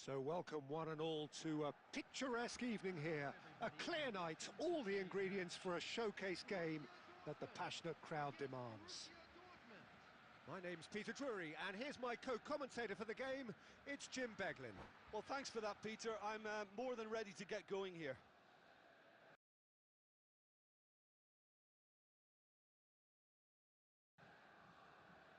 So welcome one and all to a picturesque evening here. A clear night, all the ingredients for a showcase game that the passionate crowd demands. My name's Peter Drury, and here's my co-commentator for the game, it's Jim Beglin. Well, thanks for that, Peter. I'm more than ready to get going here.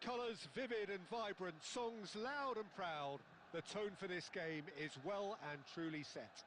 Colours vivid and vibrant, songs loud and proud. The tone for this game is well and truly set.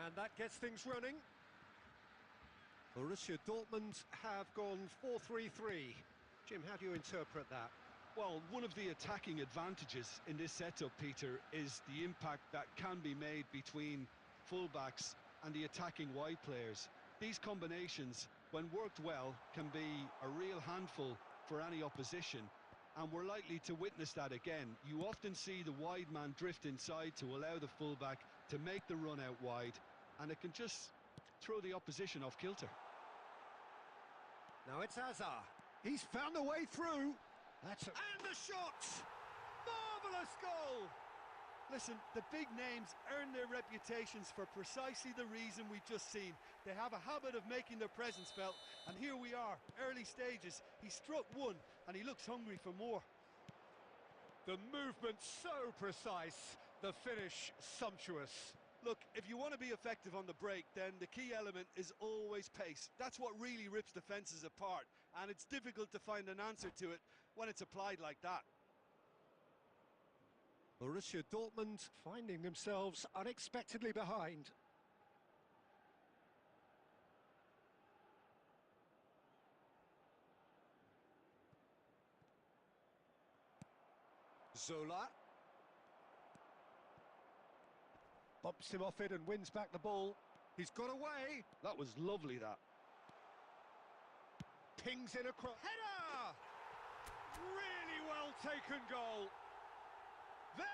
And that gets things running. Borussia Dortmund have gone 4-3-3. Jim, how do you interpret that? Well, one of the attacking advantages in this setup, Peter, is the impact that can be made between fullbacks and the attacking wide players. These combinations, when worked well, can be a real handful for any opposition, and we're likely to witness that again. You often see the wide man drift inside to allow the fullback to make the run out wide, and it can just throw the opposition off kilter. Now it's Hazard. He's found a way through. And the shot! Marvellous goal! Listen, the big names earn their reputations for precisely the reason we've just seen. They have a habit of making their presence felt, and here we are, early stages. He struck one, and he looks hungry for more. The movement so precise, the finish sumptuous. Look, if you want to be effective on the break, then the key element is always pace. That's what really rips defences apart, and it's difficult to find an answer to it when it's applied like that. Borussia Dortmund finding themselves unexpectedly behind. Zola. Bumps him off it and wins back the ball. He's got away. That was lovely, that. Pings in across. Header! Really well taken goal. They're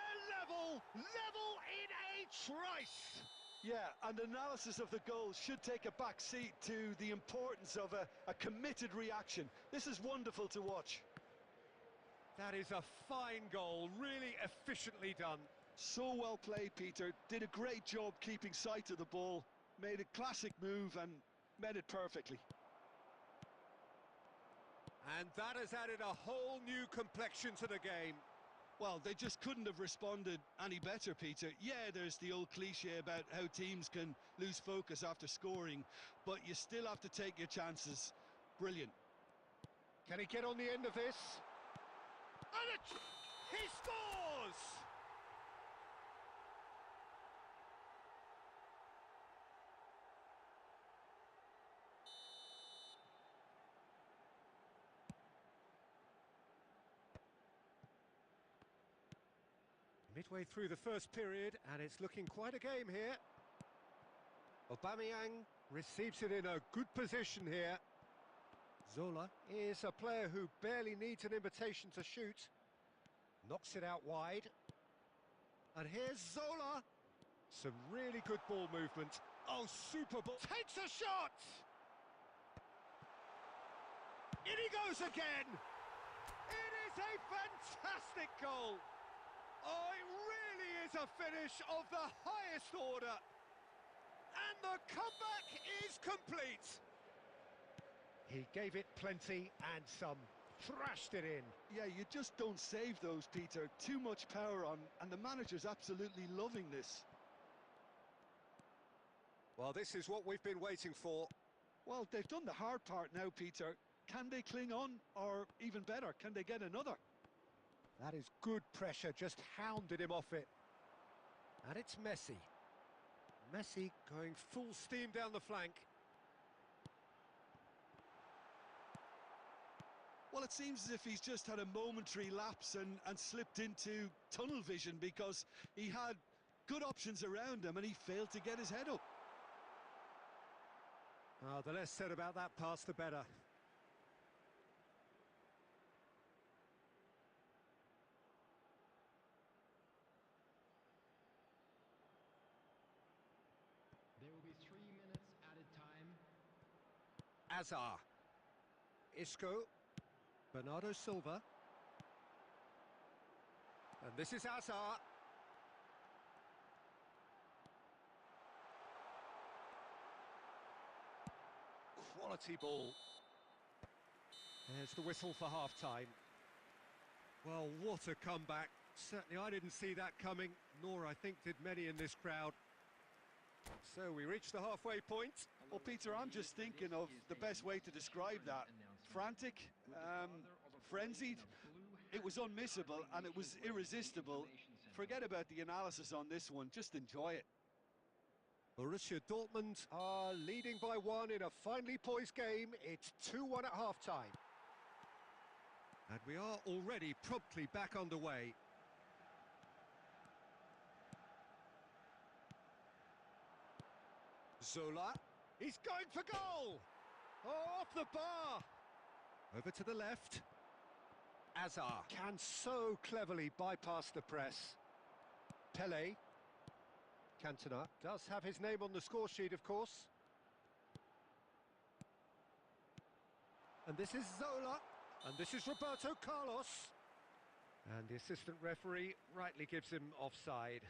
level in a trice. Yeah, and analysis of the goal should take a back seat to the importance of a committed reaction. This is wonderful to watch. That is a fine goal, really efficiently done. So well played, Peter. Did a great job keeping sight of the ball. Made a classic move and met it perfectly. And that has added a whole new complexion to the game. Well, they just couldn't have responded any better, Peter. Yeah, there's the old cliche about how teams can lose focus after scoring, but you still have to take your chances. Brilliant. Can he get on the end of this? And he scores! Midway through the first period, and it's looking quite a game here. Aubameyang receives it in a good position here. Zola is a player who barely needs an invitation to shoot. Knocks it out wide. And here's Zola. Some really good ball movement. Oh, super ball. Takes a shot! In he goes again! It is a fantastic goal! Oh, it really is a finish of the highest order. And the comeback is complete. He gave it plenty and some. Thrashed it in. Yeah, you just don't save those, Peter. Too much power on, and the manager's absolutely loving this. Well, this is what we've been waiting for. Well, they've done the hard part now, Peter. Can they cling on, or even better, can they get another? That is good pressure, just hounded him off it. And it's Messi. Messi going full steam down the flank. Well, it seems as if he's just had a momentary lapse and slipped into tunnel vision, because he had good options around him and he failed to get his head up. The less said about that pass, the better. There will be 3 minutes added time. Azar. Isco. Bernardo Silva. And this is Azar. Quality ball. There's the whistle for half-time. Well, what a comeback. Certainly I didn't see that coming, nor I think did many in this crowd. So we reach the halfway point. Well, Peter, I'm just thinking of the best way to describe that. Frantic, frenzied. It was unmissable and it was irresistible. Forget about the analysis on this one, just enjoy it. Borussia Dortmund are leading by 1 in a finely poised game. It's 2-1 at half-time. And we are already promptly back underway. Zola, he's going for goal! Oh, off the bar! Over to the left. Azar can so cleverly bypass the press. Pele. Cantona does have his name on the score sheet, of course. And this is Zola. And this is Roberto Carlos. And the assistant referee rightly gives him offside.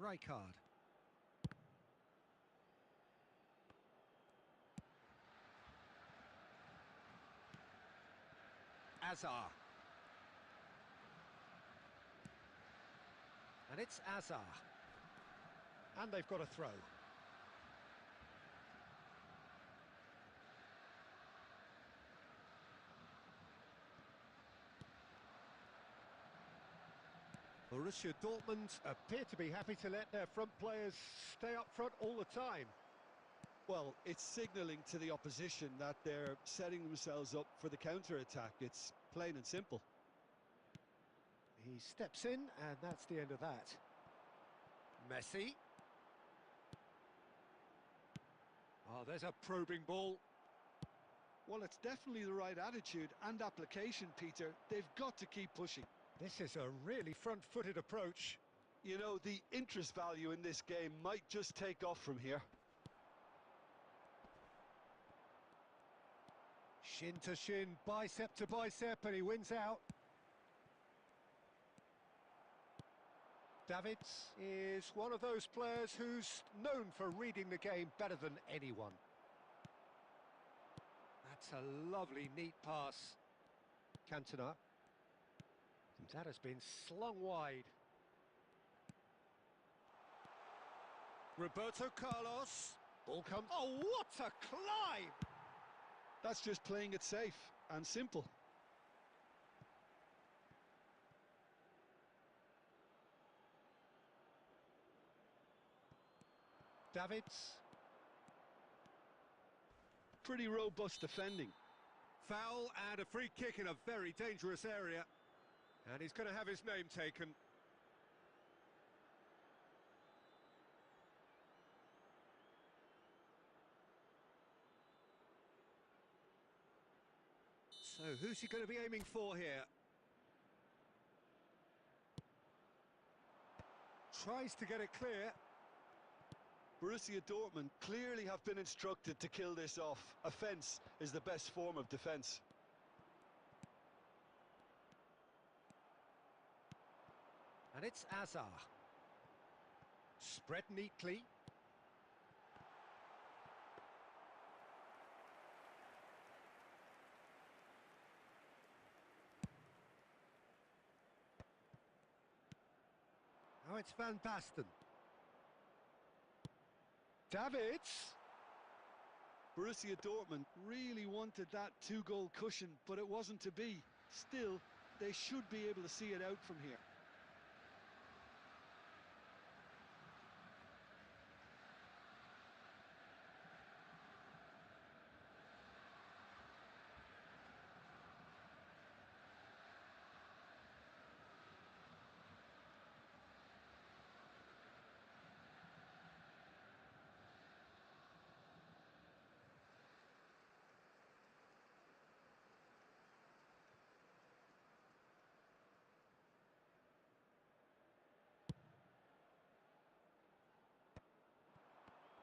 Rijkaard. Azar. And it's Azar. And they've got a throw. Borussia Dortmund appear to be happy to let their front players stay up front all the time. Well, it's signalling to the opposition that they're setting themselves up for the counter-attack. It's plain and simple. He steps in, and that's the end of that. Messi. Oh, there's a probing ball. Well, it's definitely the right attitude and application, Peter. They've got to keep pushing. This is a really front-footed approach. You know, the interest value in this game might just take off from here. Shin to shin, bicep to bicep, and he wins out. Davids is one of those players who's known for reading the game better than anyone. That's a lovely, neat pass. Cantona. That has been slung wide. Roberto Carlos. Ball comes. Oh, what a climb! That's just playing it safe and simple. Davids. Pretty robust defending. Foul and a free kick in a very dangerous area. And he's going to have his name taken. So who's he going to be aiming for here? Tries to get it clear. Borussia Dortmund clearly have been instructed to kill this off. Offence is the best form of defence. And it's Azar. Spread neatly. Now it's Van Basten. Davids. Borussia Dortmund really wanted that two-goal cushion, but it wasn't to be. Still, they should be able to see it out from here.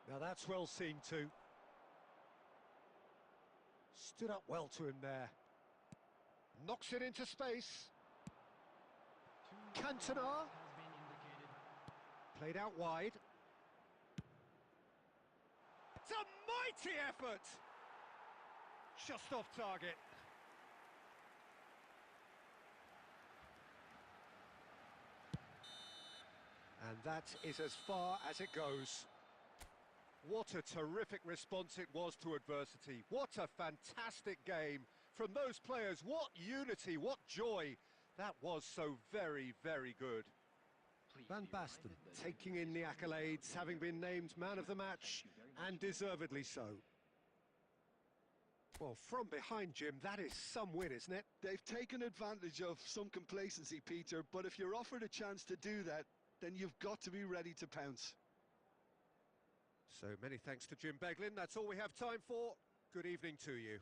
Now that's well seen too. Stood up well to him there. Knocks it into space. Cantona. Has been indicated. Played out wide. It's a mighty effort! Just off target. And that is as far as it goes. What a terrific response it was to adversity. What a fantastic game from those players. What unity, what joy. That was so very, very good. Van Basten taking in the accolades, having been named man of the match, and deservedly so. Well, from behind, Jim, that is some win, isn't it? They've taken advantage of some complacency, Peter, but if you're offered a chance to do that, then you've got to be ready to pounce. So many thanks to Jim Beglin. That's all we have time for. Good evening to you.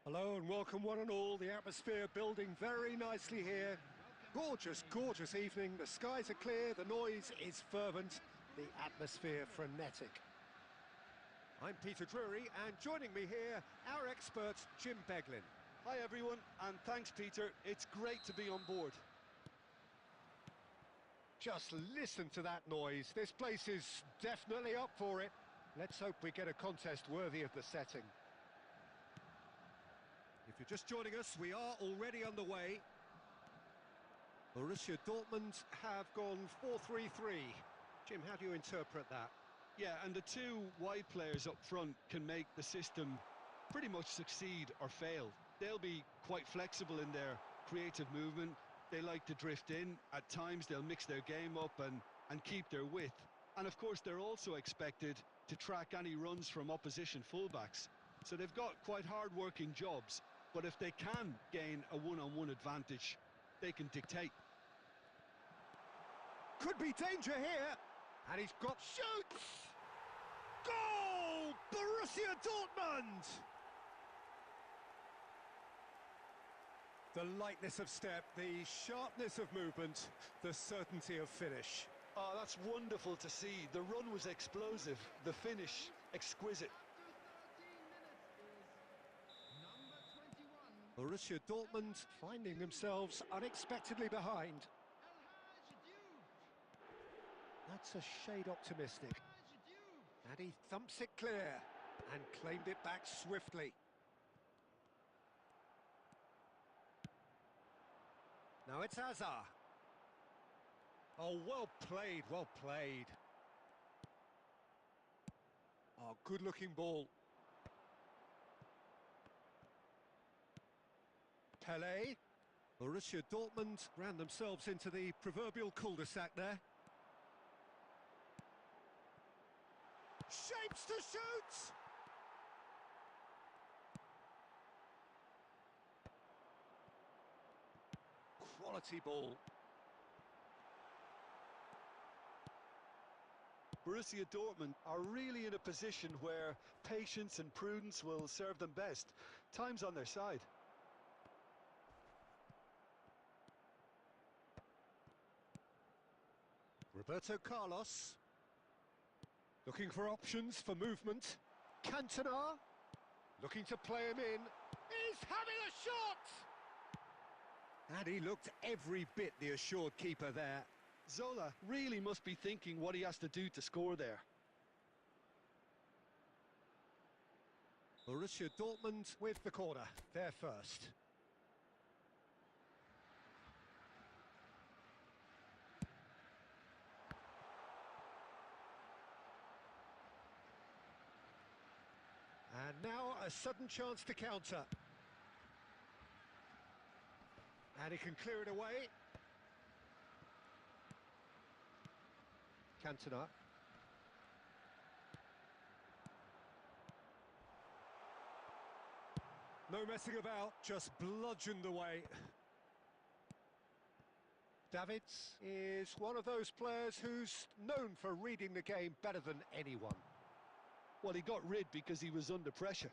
Hello and welcome one and all. The atmosphere building very nicely here. Gorgeous, gorgeous evening. The skies are clear, the noise is fervent, the atmosphere frenetic. I'm Peter Drury, and joining me here, our expert, Jim Beglin. Hi everyone, and thanks Peter, it's great to be on board. Just listen to that noise. This place is definitely up for it. Let's hope we get a contest worthy of the setting. If you're just joining us, we are already underway. Borussia Dortmund have gone 4-3-3. Jim, how do you interpret that? Yeah, and the two wide players up front can make the system pretty much succeed or fail. They'll be quite flexible in their creative movement. They like to drift in. At times they'll mix their game up and keep their width. And of course they're also expected to track any runs from opposition fullbacks. So they've got quite hard-working jobs, but if they can gain a one-on-one advantage, they can dictate. Could be danger here. And he's got shoots! Goal! Borussia Dortmund! The lightness of step, the sharpness of movement, the certainty of finish. Oh, that's wonderful to see. The run was explosive, the finish exquisite. Borussia Dortmund finding themselves unexpectedly behind. That's a shade optimistic. And he thumps it clear and claimed it back swiftly. Now it's Hazard. Oh, well played, well played. Oh, good-looking ball. Pelé. Borussia Dortmund ran themselves into the proverbial cul-de-sac there. Shapes to shoot! Quality ball. Borussia Dortmund are really in a position where patience and prudence will serve them best. Time's on their side. Roberto Carlos. Looking for options for movement. Cantona. Looking to play him in. He's having a shot! And he looked every bit the assured keeper there. Zola really must be thinking what he has to do to score there. Borussia Dortmund with the corner. They're first. And now a sudden chance to counter. And he can clear it away. Cantona. No messing about, just bludgeoned away. Davids is one of those players who's known for reading the game better than anyone. Well, he got rid because he was under pressure.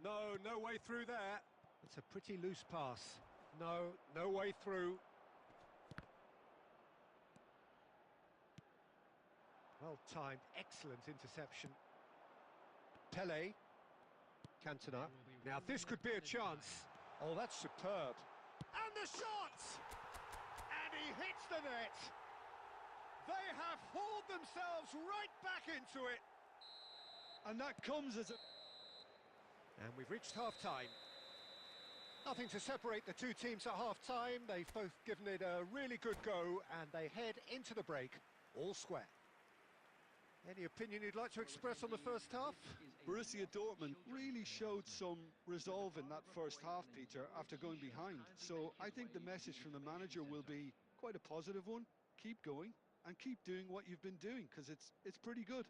No way through there. It's a pretty loose pass. No way through. Well timed, excellent interception. Pelé. Cantona. Now this could be a chance. Oh, that's superb. And the shot! And he hits the net. They have hauled themselves right back into it. And that comes as a... And we've reached half-time. Nothing to separate the two teams at half-time. They've both given it a really good go, and they head into the break all square. Any opinion you'd like to express on the first half? Borussia Dortmund really showed some resolve in that first half, Peter, after going behind. So I think the message from the manager will be quite a positive one. Keep going and keep doing what you've been doing, because it's pretty good.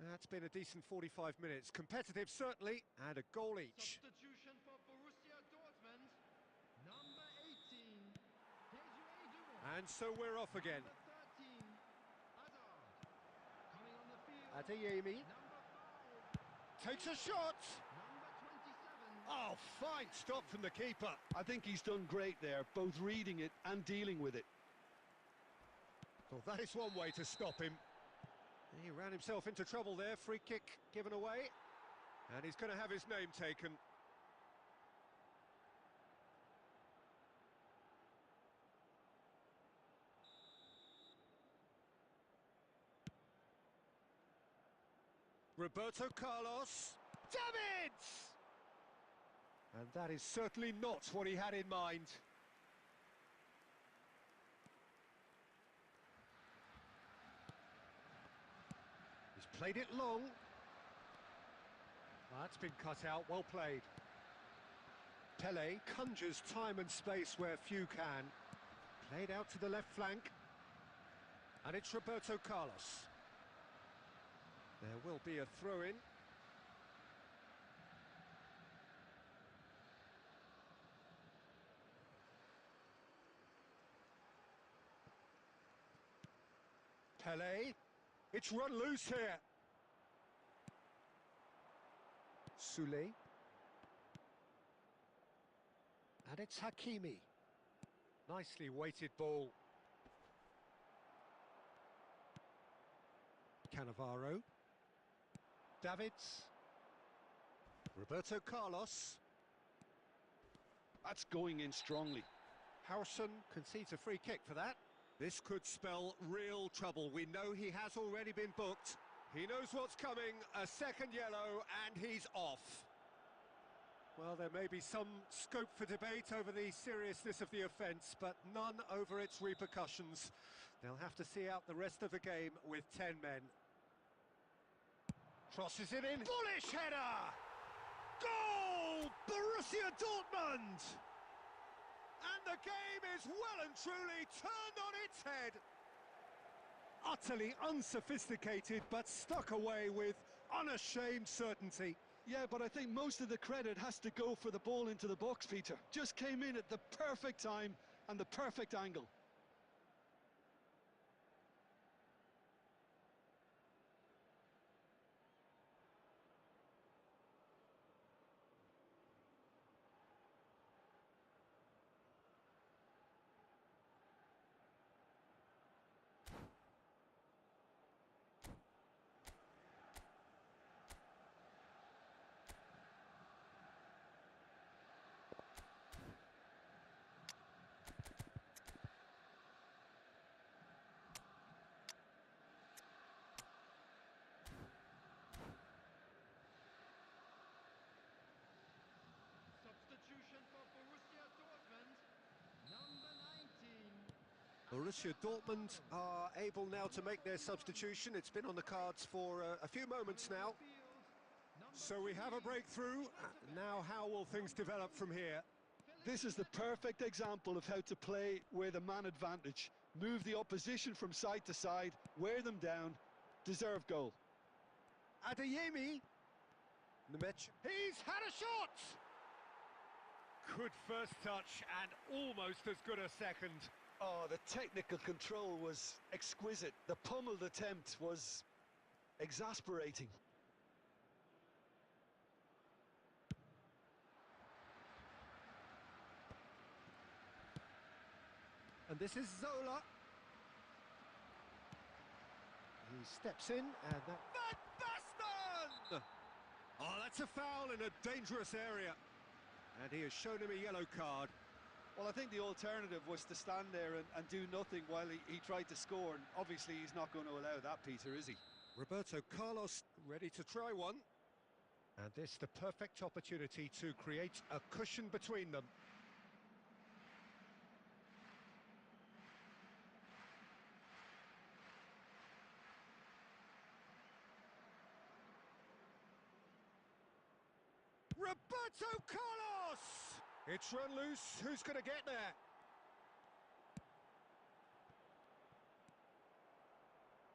That's been a decent 45 minutes. Competitive, certainly, and a goal each. Substitution for Borussia Dortmund. Number 18. And so we're off again. Number 13. Hazard. Coming on the field. Adeyemi Number 5. takes a shot. Number 27. Oh, fine stop from the keeper. I think he's done great there, both reading it and dealing with it. Well, that is one way to stop him. He ran himself into trouble there. Free kick given away. And he's going to have his name taken. Roberto Carlos. Davids! And that is certainly not what he had in mind. He's played it long. That's been cut out, well played. Pele conjures time and space where few can. Played out to the left flank. And it's Roberto Carlos. There will be a throw-in. Pele. It's run loose here. Soulé. And it's Hakimi. Nicely weighted ball. Cannavaro. Davids. Roberto Carlos. That's going in strongly. Harrison concedes a free kick for that. This could spell real trouble. We know he has already been booked. He knows what's coming. A second yellow and he's off. Well, there may be some scope for debate over the seriousness of the offence, but none over its repercussions. They'll have to see out the rest of the game with 10 men. Crosses it in. Bullish header! Goal! Borussia Dortmund! And the game is well and truly turned on its head. Utterly unsophisticated, but stuck away with unashamed certainty. Yeah, but I think most of the credit has to go for the ball into the box, Peter. Just came in at the perfect time and the perfect angle. Substitution for Borussia Dortmund, number 19. Borussia Dortmund are able now to make their substitution. It's been on the cards for a few moments now. So we have a breakthrough. Now how will things develop from here? This is the perfect example of how to play with a man advantage. Move the opposition from side to side, wear them down, deserve goal. Adeyemi. He's had a shot! Good first touch and almost as good a second. Oh, the technical control was exquisite. The pummeled attempt was exasperating. And this is Zola. He steps in and that... Van Basten! Oh, that's a foul in a dangerous area. And he has shown him a yellow card. Well, I think the alternative was to stand there and do nothing while he tried to score. And obviously he's not going to allow that, Peter, is he? Roberto Carlos ready to try one. And this the perfect opportunity to create a cushion between them. Roberto Carlos! It's run loose. Who's going to get there?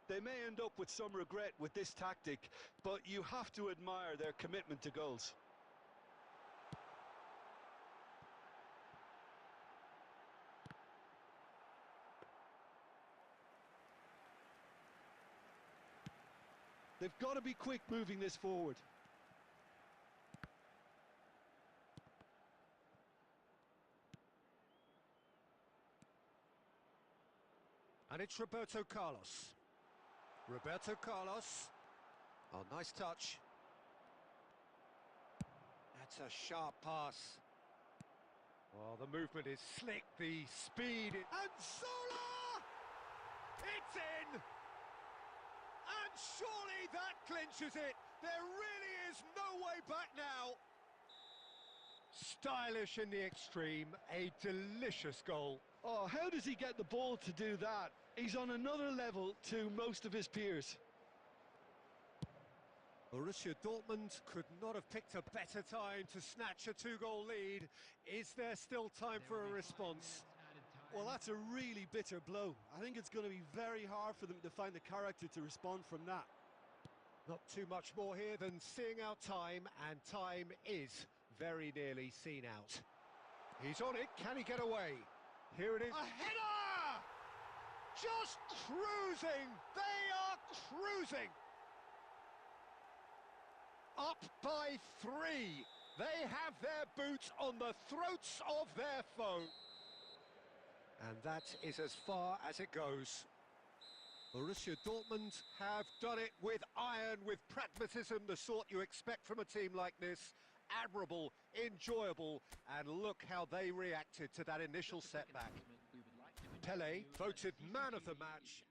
They may end up with some regret with this tactic, but you have to admire their commitment to goals. They've got to be quick moving this forward. And it's Roberto Carlos. Roberto Carlos. Oh, nice touch. That's a sharp pass. Oh, the movement is slick, the speed. And Zola! It's in! And surely that clinches it. There really is no way back now. Stylish in the extreme, a delicious goal. Oh, how does he get the ball to do that? He's on another level to most of his peers. Borussia Dortmund could not have picked a better time to snatch a two-goal lead. Is there still time There for will a be 5 response? minutes added time. Well, that's a really bitter blow. I think it's going to be very hard for them to find the character to respond from that. Not too much more here than seeing out time, and time is very nearly seen out. He's on it, can he get away? Here it is. A header! Just cruising! They are cruising! Up by 3. They have their boots on the throats of their foe. And that is as far as it goes. Borussia Dortmund have done it with iron, with pragmatism, the sort you expect from a team like this. Admirable, enjoyable, and look how they reacted to that initial setback. Pele voted man of the match.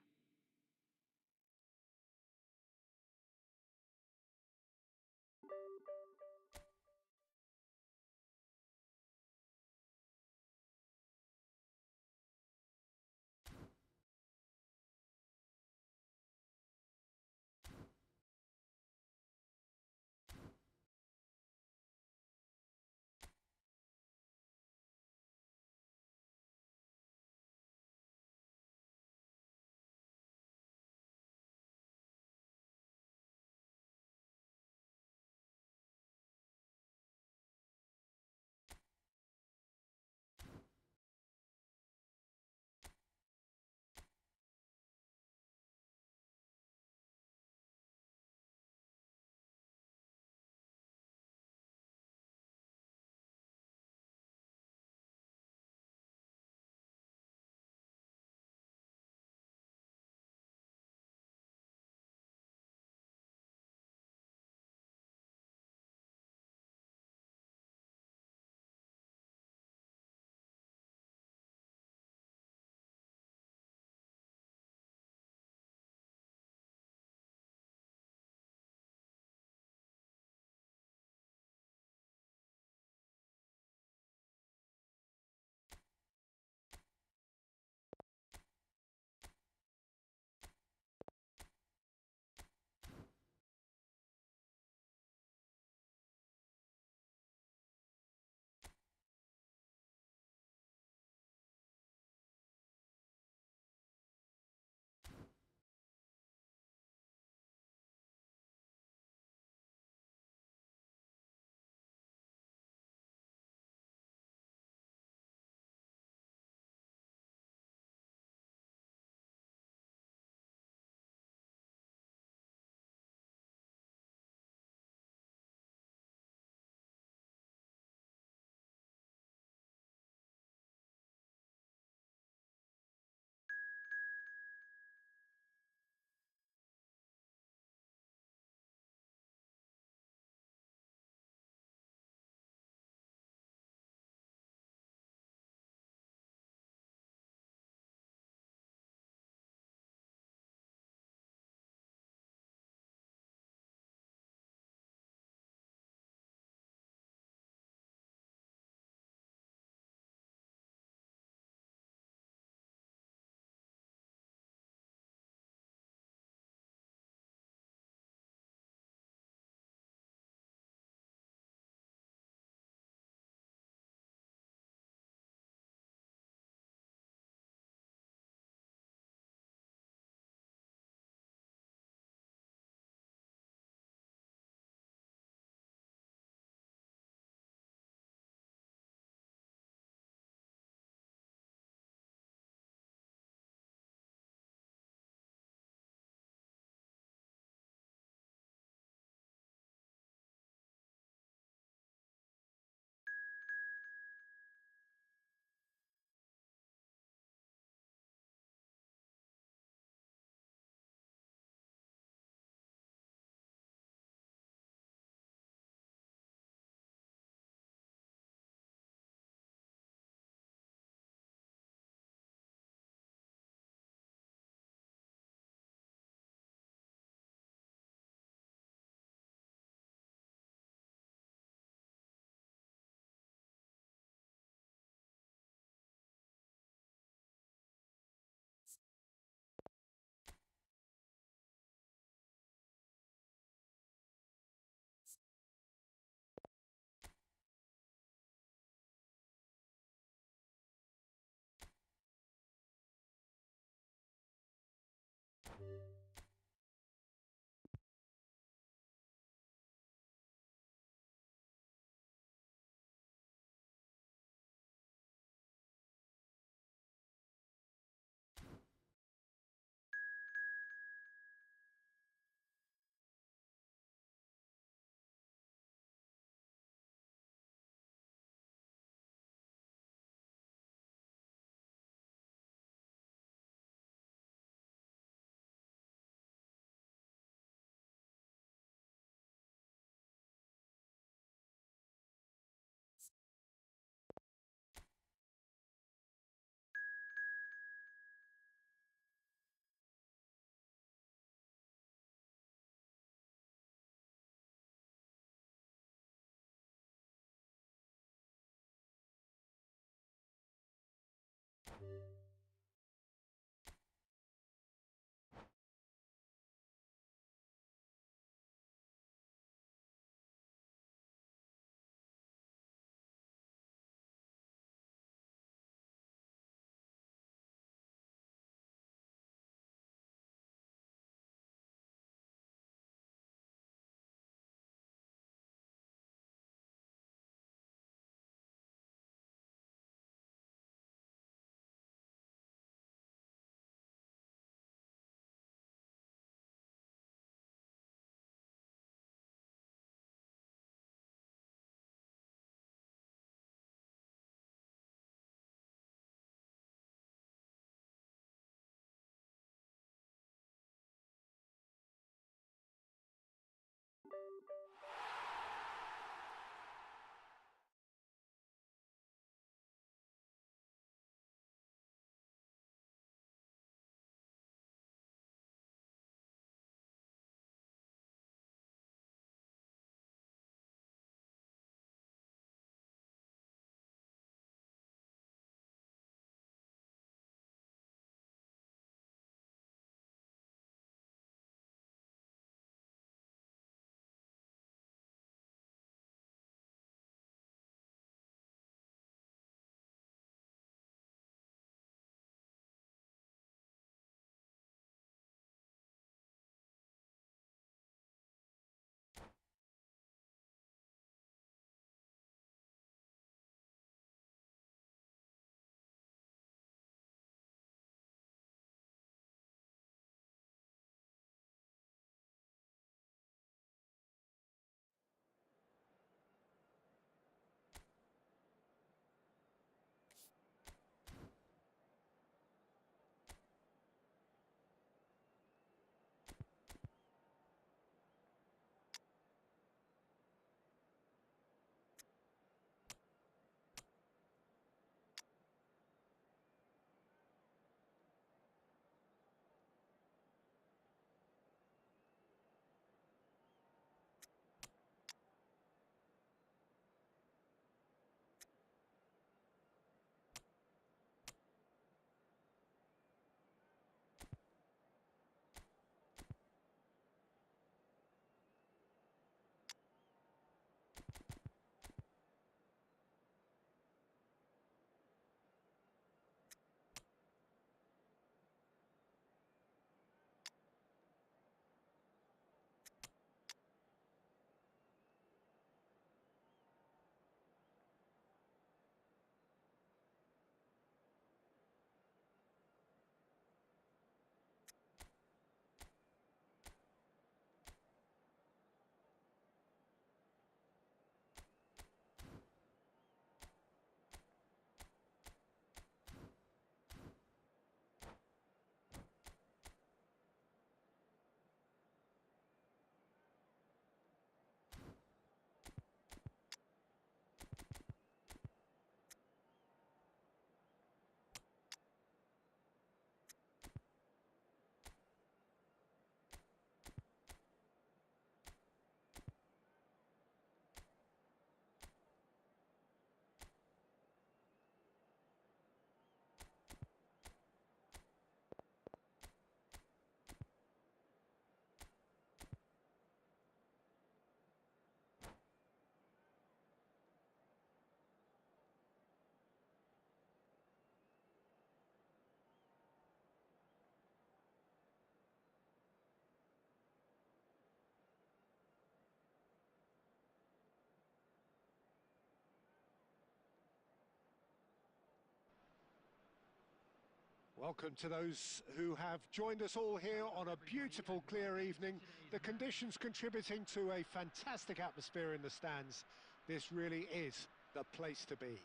Welcome to those who have joined us all here on a beautiful, clear evening. The conditions contributing to a fantastic atmosphere in the stands. This really is the place to be.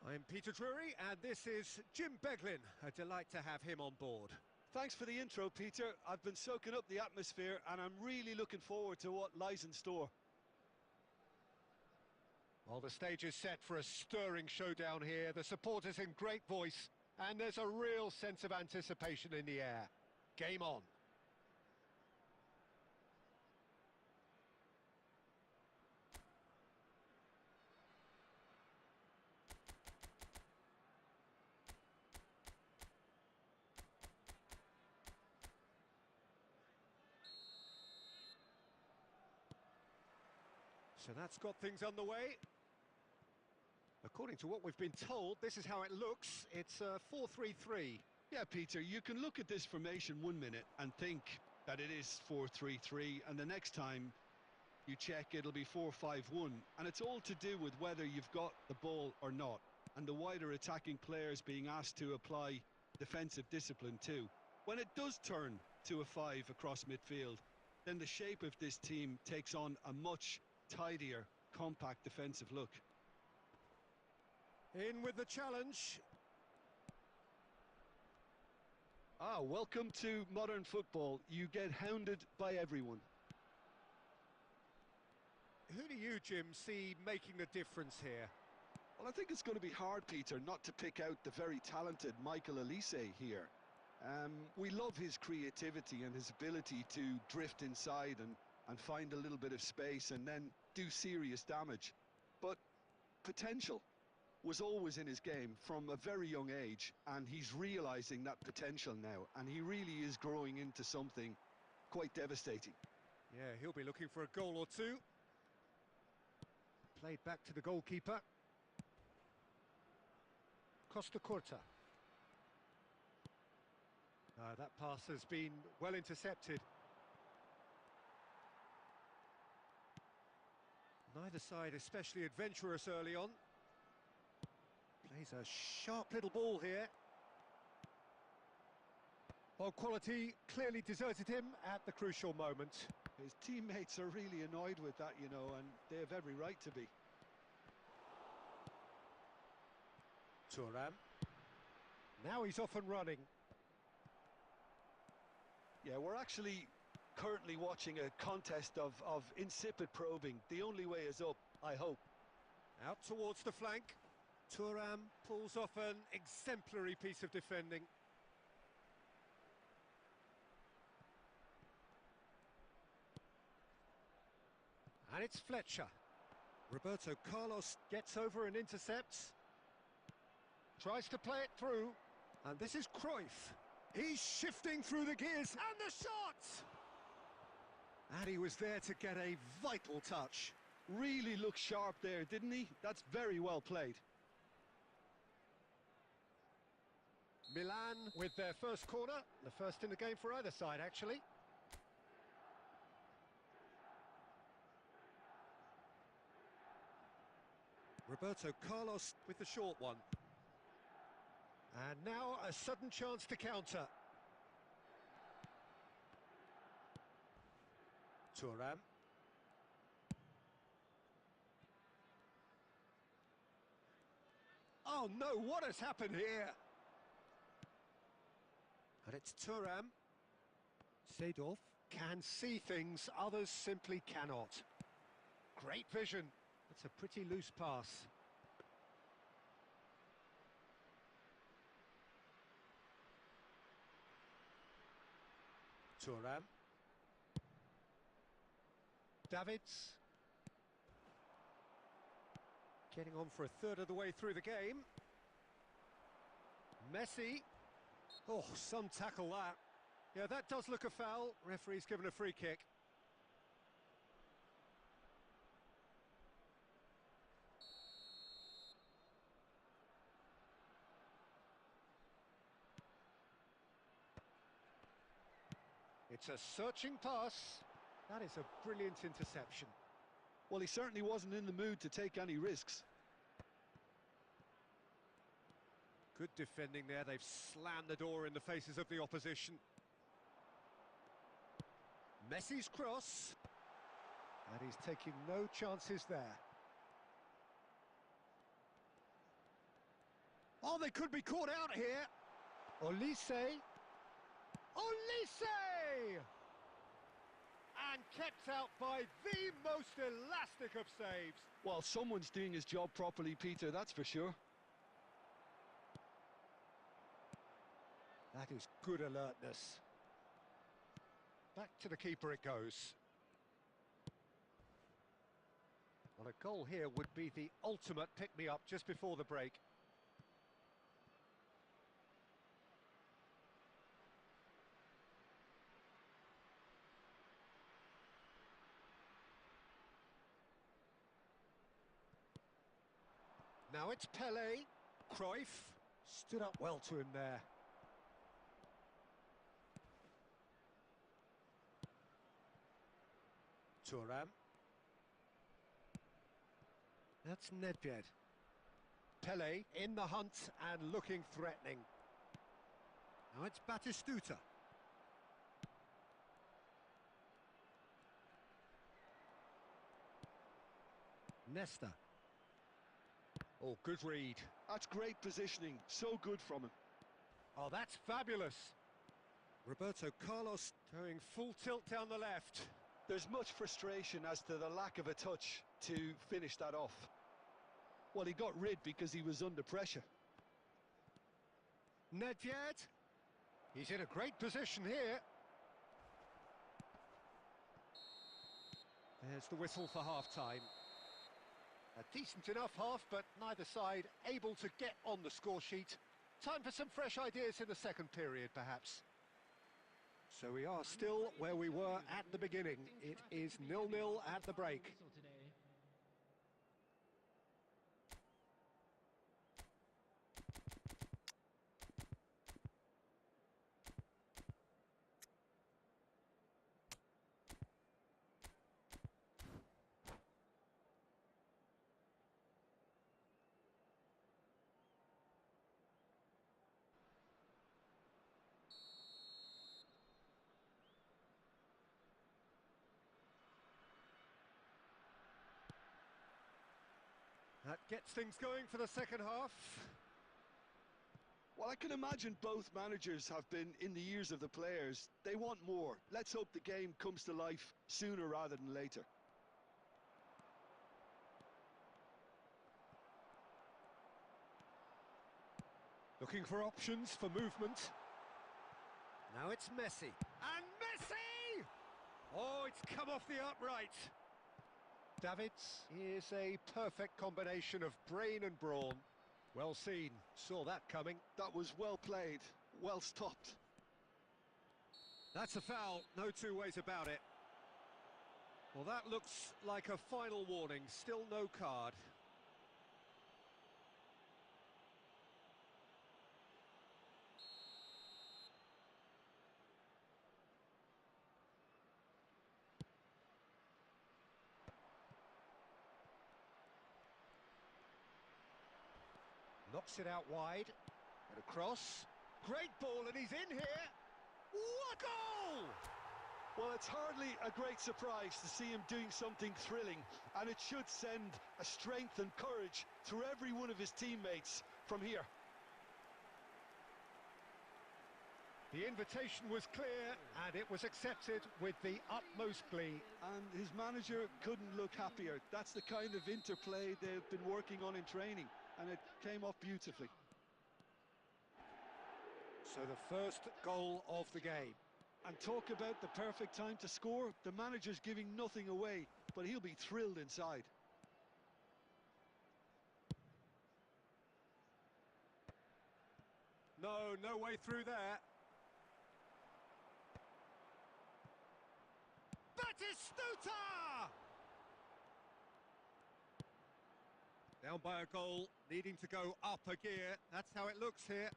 I'm Peter Drury, and this is Jim Beglin. A delight to have him on board. Thanks for the intro, Peter. I've been soaking up the atmosphere, and I'm really looking forward to what lies in store. Well, the stage is set for a stirring showdown here. The supporters in great voice, and there's a real sense of anticipation in the air. Game on. So that's got things underway. According to what we've been told, this is how it looks. It's 4-3-3. Yeah, Peter, you can look at this formation 1 minute and think that it is 4-3-3, and the next time you check, it'll be 4-5-1. And it's all to do with whether you've got the ball or not, and the wider attacking players being asked to apply defensive discipline too. When it does turn to a 5 across midfield, then the shape of this team takes on a much tidier, compact defensive look. In with the challenge. Welcome to modern football. You get hounded by everyone. Who do you, Jim, see making the difference here? Well, I think it's going to be hard, Peter, not to pick out the very talented Michael Elise here. We love his creativity and his ability to drift inside and find a little bit of space and then do serious damage. But potential was always in his game from a very young age, and he's realising that potential now, and he really is growing into something quite devastating. Yeah, he'll be looking for a goal or two. Played back to the goalkeeper. Costa Curta. That pass has been well intercepted. Neither side especially adventurous early on. Plays a sharp little ball here. Well, quality clearly deserted him at the crucial moment. His teammates are really annoyed with that, you know, and they have every right to be. Thuram. Now he's off and running. Yeah, we're actually currently watching a contest of insipid probing. The only way is up, I hope. Out towards the flank. Thuram pulls off an exemplary piece of defending. And it's Fletcher. Roberto Carlos gets over and intercepts. Tries to play it through. And this is Cruyff. He's shifting through the gears. And the shot! And he was there to get a vital touch. Really looked sharp there, didn't he? That's very well played. Milan with their first corner. The first in the game for either side, actually. Roberto Carlos with the short one. And now a sudden chance to counter. Thuram. Oh no, what has happened here? And it's Thuram. Seedorf can see things others simply cannot. Great vision. That's a pretty loose pass. Thuram. Davids. Getting on for a third of the way through the game. Messi. Oh, some tackle that. Yeah, that does look a foul. Referee's given a free kick. It's a searching pass. That is a brilliant interception. Well, he certainly wasn't in the mood to take any risks. Good defending there, they've slammed the door in the faces of the opposition. Messi's cross. And he's taking no chances there. Oh, they could be caught out here. Olise. Olise! And kept out by the most elastic of saves. Well, someone's doing his job properly, Peter, that's for sure. That is good alertness. Back to the keeper it goes. Well, a goal here would be the ultimate pick-me-up just before the break. Now it's Pele. Cruyff stood up well to him there. Thuram. That's Nedved. Pele in the hunt and looking threatening. Now it's Batistuta. Nesta. Oh, good read. That's great positioning, so good from him. Oh, that's fabulous. Roberto Carlos going full tilt down the left. There's much frustration as to the lack of a touch to finish that off. Well, he got rid because he was under pressure. Nedved. He's in a great position here. There's the whistle for half-time. A decent enough half, but neither side able to get on the score sheet. Time for some fresh ideas in the second period, perhaps. So we are still where we were at the beginning. It is 0-0 at the break. That gets things going for the second half. Well, I can imagine both managers have been in the ears of the players. They want more. Let's hope the game comes to life sooner rather than later. Looking for options for movement. Now it's Messi. And Messi! Oh, it's come off the upright. Davids is a perfect combination of brain and brawn. Well seen, saw that coming. That was well played, well stopped. That's a foul, no two ways about it. Well, that looks like a final warning, still no card. Knocks it out wide, and across. Great ball, and he's in here. What a goal! Well, it's hardly a great surprise to see him doing something thrilling, and it should send a strength and courage through every one of his teammates from here. The invitation was clear, and it was accepted with the utmost glee. And his manager couldn't look happier. That's the kind of interplay they've been working on in training, and it came off beautifully. So the first goal of the game. And talk about the perfect time to score. The manager's giving nothing away, but he'll be thrilled inside. No way through there. Batistuta! Down by a goal, needing to go up a gear. That's how it looks here.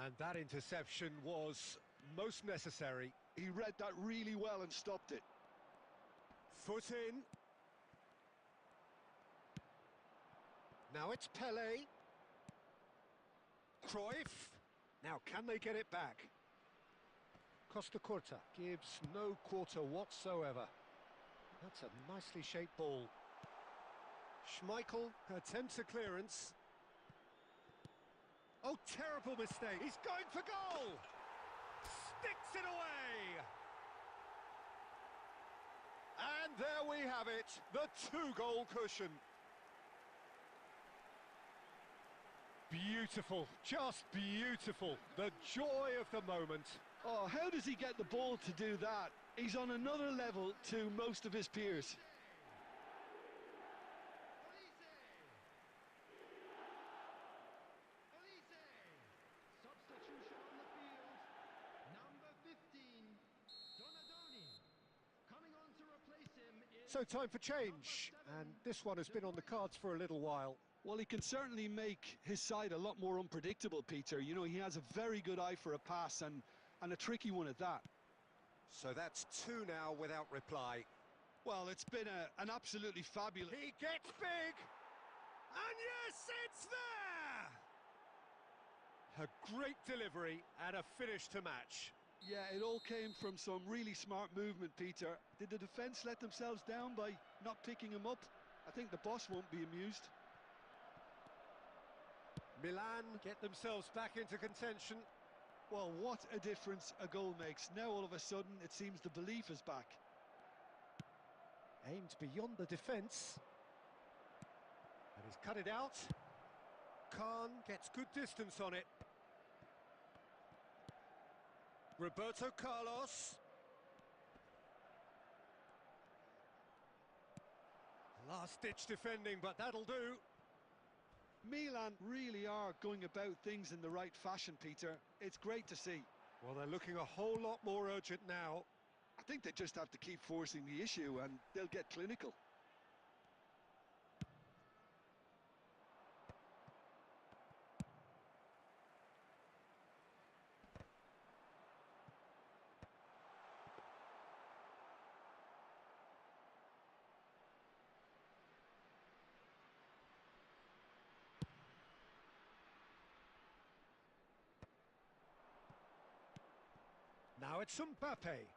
And that interception was most necessary. He read that really well and stopped it. Foot in. Now it's Pele. Cruyff. Now, can they get it back? Costa Curta gives no quarter whatsoever. That's a nicely shaped ball. Schmeichel attempts a clearance. Oh, terrible mistake. He's going for goal. Sticks it away. And there we have it, the 2-goal cushion. Beautiful, just beautiful. The joy of the moment. Oh, how does he get the ball to do that? He's on another level to most of his peers. Substitution on the field. Number 15, Donadoni. Coming on to replace him is So time for change, and this one has been on the cards for a little while. Well, he can certainly make his side a lot more unpredictable, Peter. You know, he has a very good eye for a pass and a tricky one at that. So that's 2 now without reply. Well, it's been an absolutely fabulous... He gets big! And yes, it's there! A great delivery and a finish to match. Yeah, it all came from some really smart movement, Peter. Did the defence let themselves down by not picking him up? I think the boss won't be amused. Milan get themselves back into contention. Well, what a difference a goal makes. Now all of a sudden it seems the belief is back. Aimed beyond the defence. And he's cut it out. Khan gets good distance on it. Roberto Carlos. Last-ditch defending, but that'll do. Milan really are going about things in the right fashion, Peter. It's great to see. Well, they're looking a whole lot more urgent now. I think they just have to keep forcing the issue and they'll get clinical. Now it's Mbappe.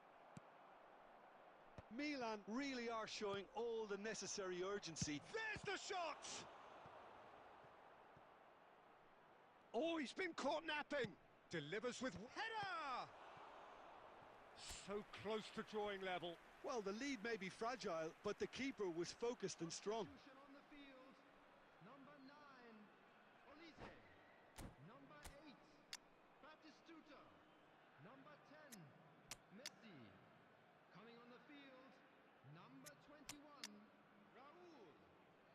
Milan really are showing all the necessary urgency. There's the shot! Oh, he's been caught napping. Delivers with header! So close to drawing level. Well, the lead may be fragile, but the keeper was focused and strong. substitution on the field. Number 9, Olise. Number 8, Batistuta. Number 10, Messi. Coming on the field, number 21, Raul.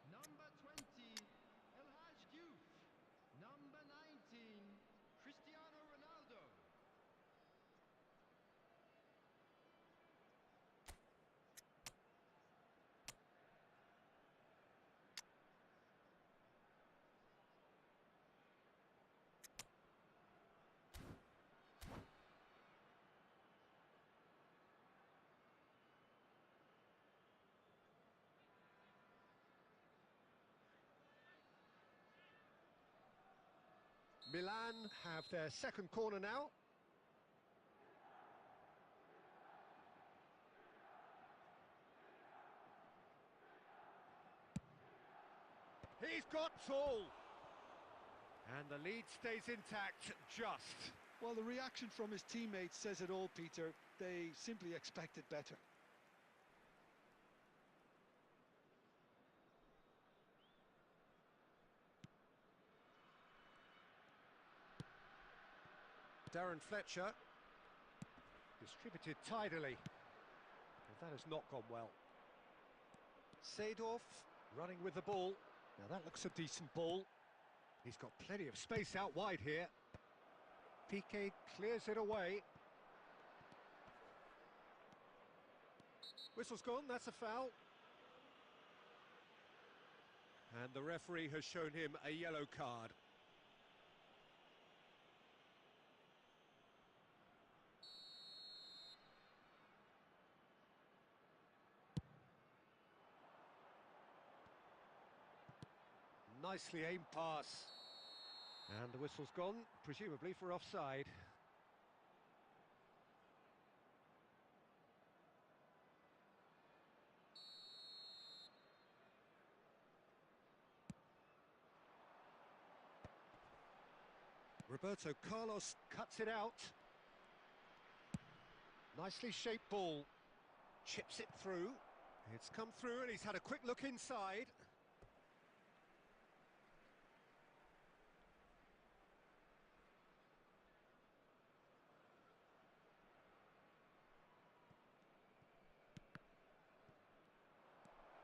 Number 20, El Haj Diouf. Number 19, Cristiano Ronaldo. Milan have their second corner now. He's got tall. And the lead stays intact, just. Well, the reaction from his teammates says it all, Peter. They simply expected better. Darren Fletcher. Distributed tidily. And that has not gone well. Seedorf running with the ball. Now that looks a decent ball. He's got plenty of space out wide here. Piqué clears it away. Whistle's gone, that's a foul. And the referee has shown him a yellow card. Nicely aimed pass. And the whistle's gone, presumably for offside. Roberto Carlos cuts it out. Nicely shaped ball. Chips it through. It's come through and he's had a quick look inside.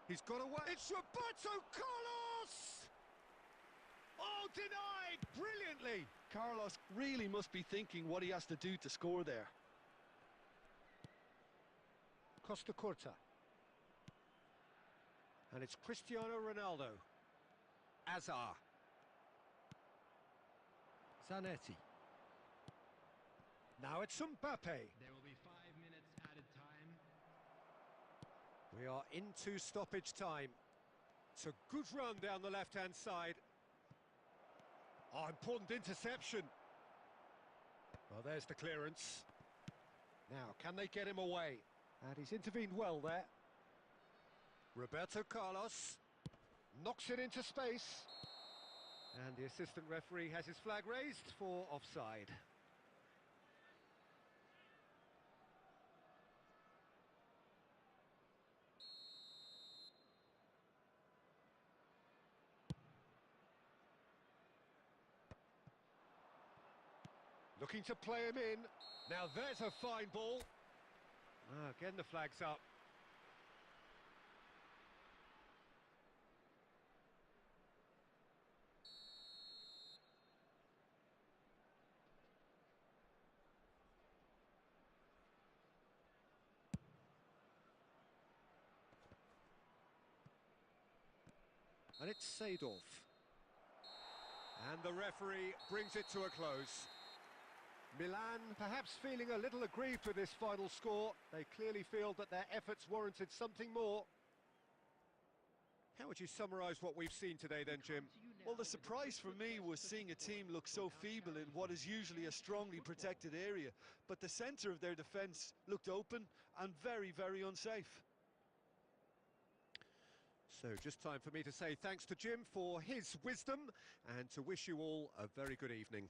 He's got away. It's Roberto Carlos! Oh, denied brilliantly. Carlos really must be thinking what he has to do to score there. Costa Curta. And it's Cristiano Ronaldo. Azar. Zanetti. Now it's Mbappe. There will be 5 minutes added time. We are into stoppage time. It's a good run down the left-hand side. Oh, important interception. Well, there's the clearance. Now, can they get him away? And he's intervened well there. Roberto Carlos knocks it into space. And the assistant referee has his flag raised for offside. Looking to play him in. Now there's a fine ball. Again the flag's up. And it's Seedorf. And the referee brings it to a close. Milan perhaps feeling a little aggrieved with this final score. They clearly feel that their efforts warranted something more. How would you summarise what we've seen today then, Jim? Well, the surprise for me was seeing a team look so feeble in what is usually a strongly protected area, but the centre of their defence looked open and very, very unsafe. So just time for me to say thanks to Jim for his wisdom and to wish you all a very good evening.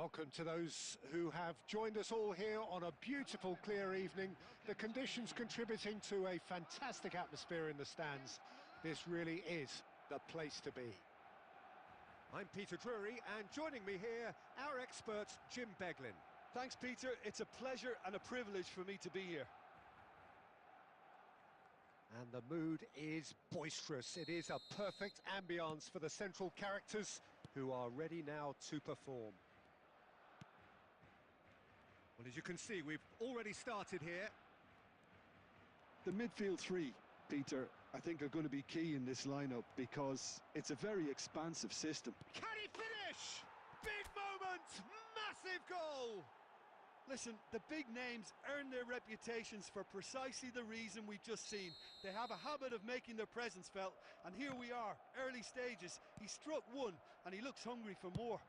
Welcome to those who have joined us all here on a beautiful, clear evening. The conditions contributing to a fantastic atmosphere in the stands. This really is the place to be. I'm Peter Drury, and joining me here, our expert, Jim Beglin. Thanks, Peter. It's a pleasure and a privilege for me to be here. And the mood is boisterous. It is a perfect ambience for the central characters who are ready now to perform. Well, as you can see, we've already started here. The midfield three, Peter, I think are going to be key in this lineup because it's a very expansive system. Can he finish? Big moment! Massive goal! Listen, the big names earn their reputations for precisely the reason we've just seen. They have a habit of making their presence felt, and here we are, early stages. He struck one, and he looks hungry for more.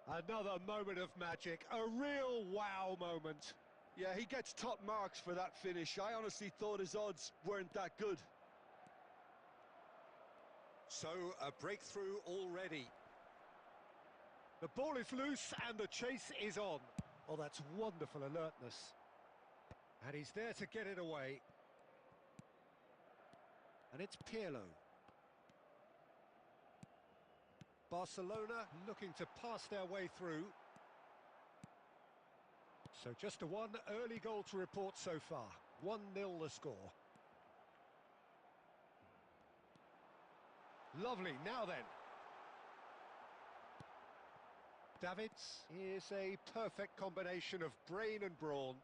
Another moment of magic, a real wow moment. Yeah, he gets top marks for that finish. I honestly thought his odds weren't that good. So, a breakthrough already. The ball is loose and the chase is on. Oh, that's wonderful alertness. And he's there to get it away. And it's Pirlo. Barcelona looking to pass their way through. So just a one early goal to report so far. 1-0 the score. Lovely, now then. Davids is a perfect combination of brain and brawn.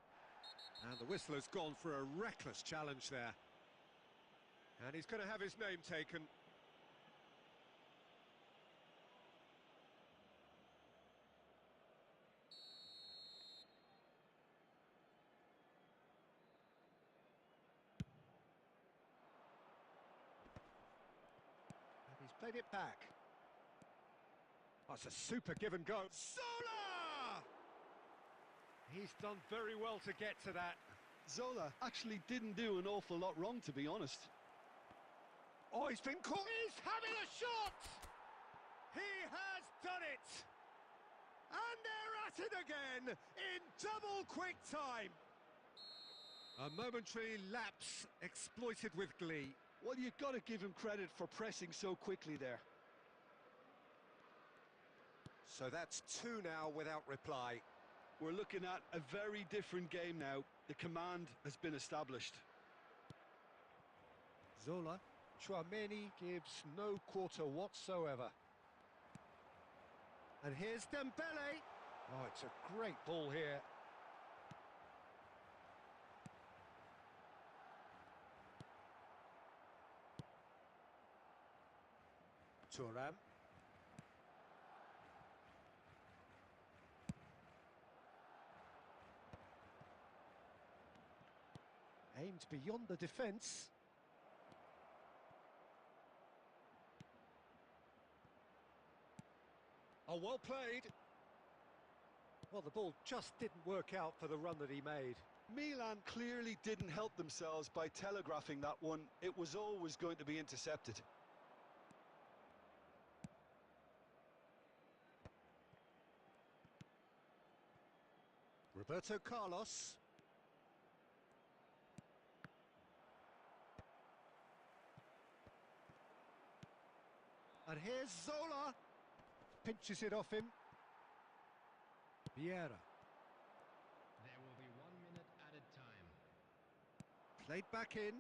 And the whistle has gone for a reckless challenge there. And he's going to have his name taken. And he's played it back. That's a super give and go. Zola! He's done very well to get to that. Zola actually didn't do an awful lot wrong, to be honest. Oh, he's been caught. He's having a shot! He has done it! And they're at it again in double quick time. A momentary lapse exploited with glee. Well, you've got to give him credit for pressing so quickly there. So that's two now without reply. We're looking at a very different game now. The command has been established. Zola, Tchouameni gives no quarter whatsoever. And here's Dembele. Oh, it's a great ball here. Thuram. Aimed beyond the defence. Oh, well played. Well, the ball just didn't work out for the run that he made. Milan clearly didn't help themselves by telegraphing that one. It was always going to be intercepted. Roberto Carlos. And here's Zola. Pinches it off him. Vieira. There will be 1 minute added time. Played back in.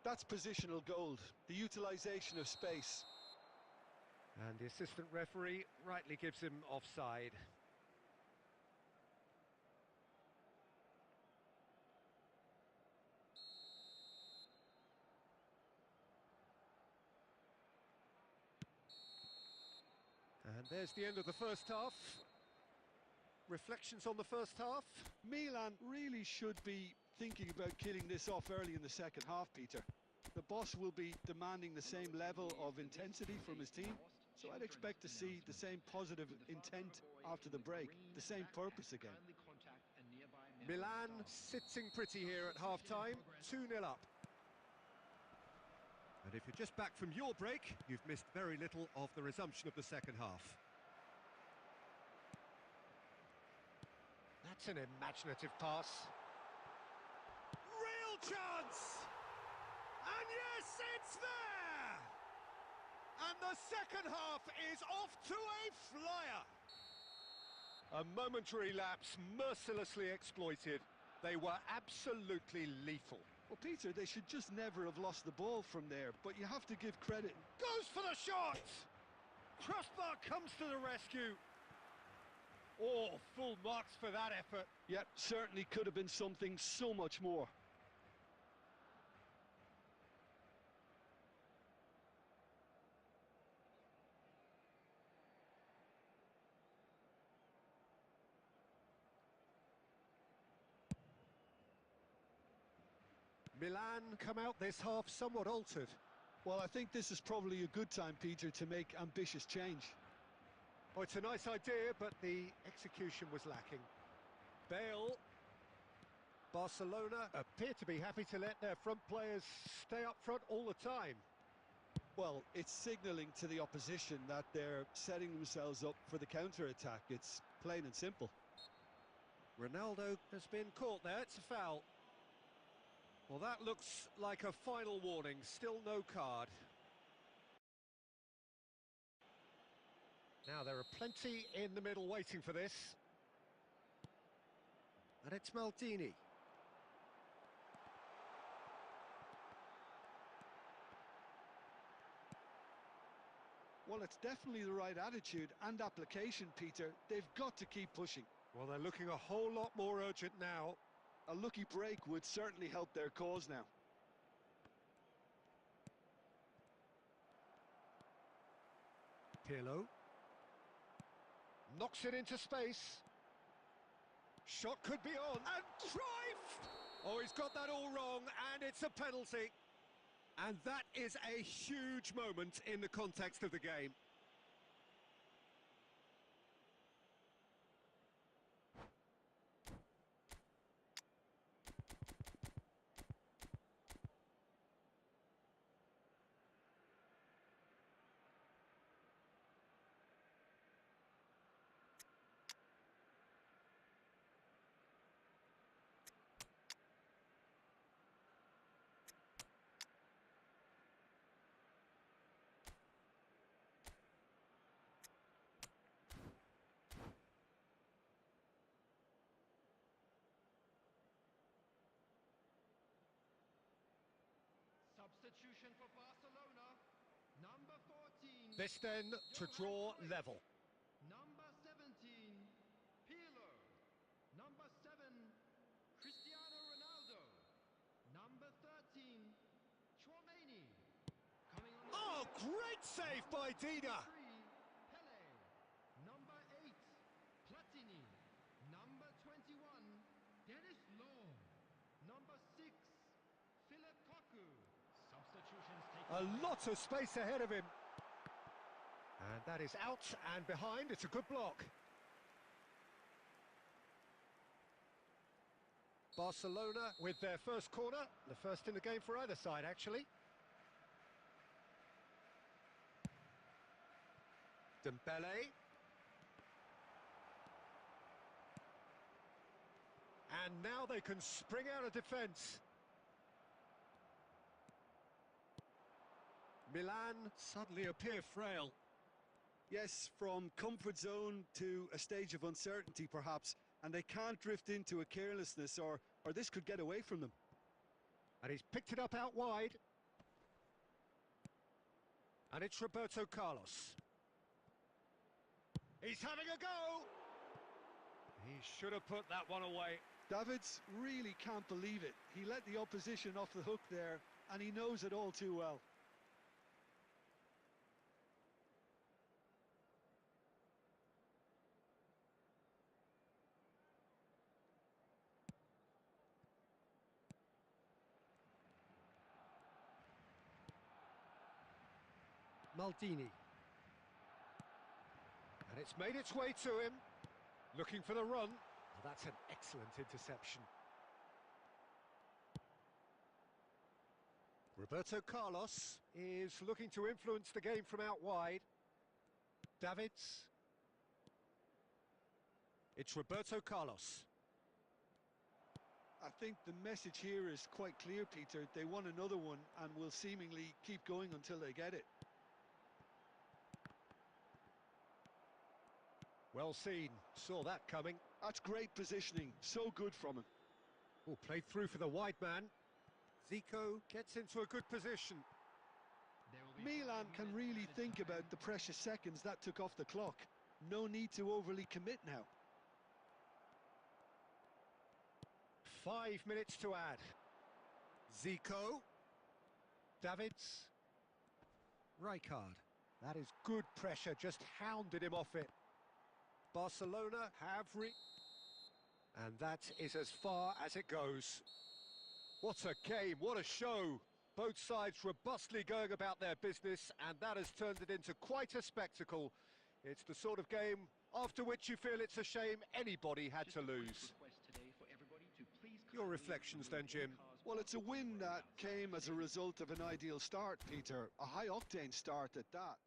That's positional gold, the utilisation of space. And the assistant referee rightly gives him offside. And there's the end of the first half. Reflections on the first half? Milan really should be thinking about killing this off early in the second half, Peter. The boss will be demanding the same level of intensity from his team, so I'd expect to see the same positive intent after the break, the same purpose again. Milan sitting pretty here at half-time, 2-0 up. And if you're just back from your break, you've missed very little of the resumption of the second half. That's an imaginative pass. Real chance! And yes, it's there! And the second half is off to a flyer. A momentary lapse mercilessly exploited. They were absolutely lethal. Well, Peter, they should just never have lost the ball from there, but you have to give credit. Goes for the shot! Crossbar comes to the rescue. Oh, full marks for that effort. Yep, certainly could have been something so much more. Milan come out this half somewhat altered. Well, I think this is probably a good time, Peter, to make ambitious change. Oh, it's a nice idea, but the execution was lacking. Bale. Barcelona appear to be happy to let their front players stay up front all the time. Well, it's signalling to the opposition that they're setting themselves up for the counter-attack. It's plain and simple. Ronaldo has been caught there. It's a foul. Well, that looks like a final warning. Still no card. Now, there are plenty in the middle waiting for this. And it's Maldini. Well, it's definitely the right attitude and application, Peter. They've got to keep pushing. Well, they're looking a whole lot more urgent now. A lucky break would certainly help their cause now. Pirlo. Knocks it into space. Shot could be on. And Cruyff! Oh, he's got that all wrong, and it's a penalty. And that is a huge moment in the context of the game. Substitution for Barcelona. Number 14. This then to draw level. Number 17, Pirlo. Number 7, Cristiano Ronaldo. Number 13, Chouameni. Coming on the Oh, field, great save by Dina. 3, Pele. Number 8, Platini. Number 21, Dennis Law. Number 6, Philip Koku. Substitutions taken. A lot of space ahead of him. And that is out and behind. It's a good block. Barcelona with their first corner. The first in the game for either side, actually. Dembele. And now they can spring out of defence. Milan suddenly appear frail. Yes, from comfort zone to a stage of uncertainty, perhaps, and they can't drift into a carelessness, or this could get away from them. And he's picked it up out wide. And it's Roberto Carlos. He's having a go! He should have put that one away. Davids really can't believe it. He let the opposition off the hook there, and he knows it all too well. Maldini. And it's made its way to him. Looking for the run. Well, that's an excellent interception. Roberto Carlos is looking to influence the game from out wide. Davids. It's Roberto Carlos. I think the message here is quite clear, Peter. They want another one and will seemingly keep going until they get it. Well seen, saw that coming. That's great positioning, so good from him. Oh, played through for the wide man. Zico gets into a good position. Milan can really think about the precious seconds that took off the clock. No need to overly commit now. 5 minutes to add. Zico. Davids. Rijkaard. That is good pressure, just hounded him off it. Barcelona have and that is as far as it goes. What a game, what a show. Both sides robustly going about their business, and that has turned it into quite a spectacle. It's the sort of game after which you feel it's a shame anybody had to lose. Your reflections then, Jim? Well, it's a win that came as a result of an ideal start, Peter. A high-octane start at that.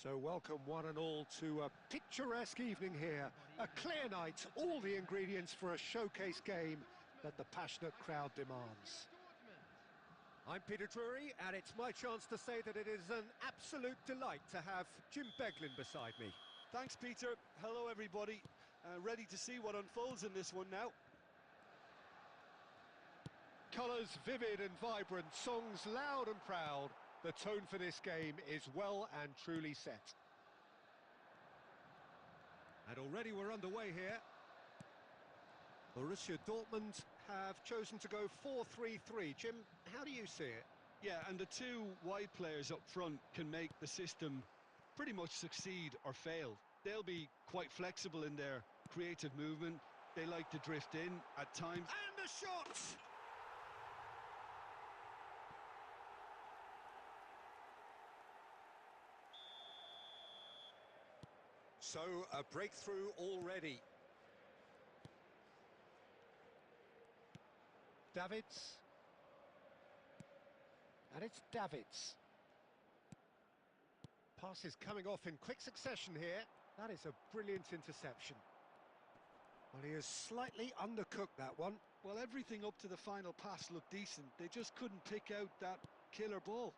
So welcome one and all to a picturesque evening here. A clear night, all the ingredients for a showcase game that the passionate crowd demands. I'm Peter Drury, and it's my chance to say that it is an absolute delight to have Jim Beglin beside me. Thanks, Peter. Hello, everybody. Ready to see what unfolds in this one now. Colours vivid and vibrant, songs loud and proud. The tone for this game is well and truly set. And already we're underway here. Borussia Dortmund have chosen to go 4-3-3. Jim, how do you see it? Yeah, and the two wide players up front can make the system pretty much succeed or fail. They'll be quite flexible in their creative movement. They like to drift in at times. And a shot! So, a breakthrough already. Davids. And it's Davids. Passes coming off in quick succession here. That is a brilliant interception. Well, he has slightly undercooked that one. Well, everything up to the final pass looked decent. They just couldn't pick out that killer ball.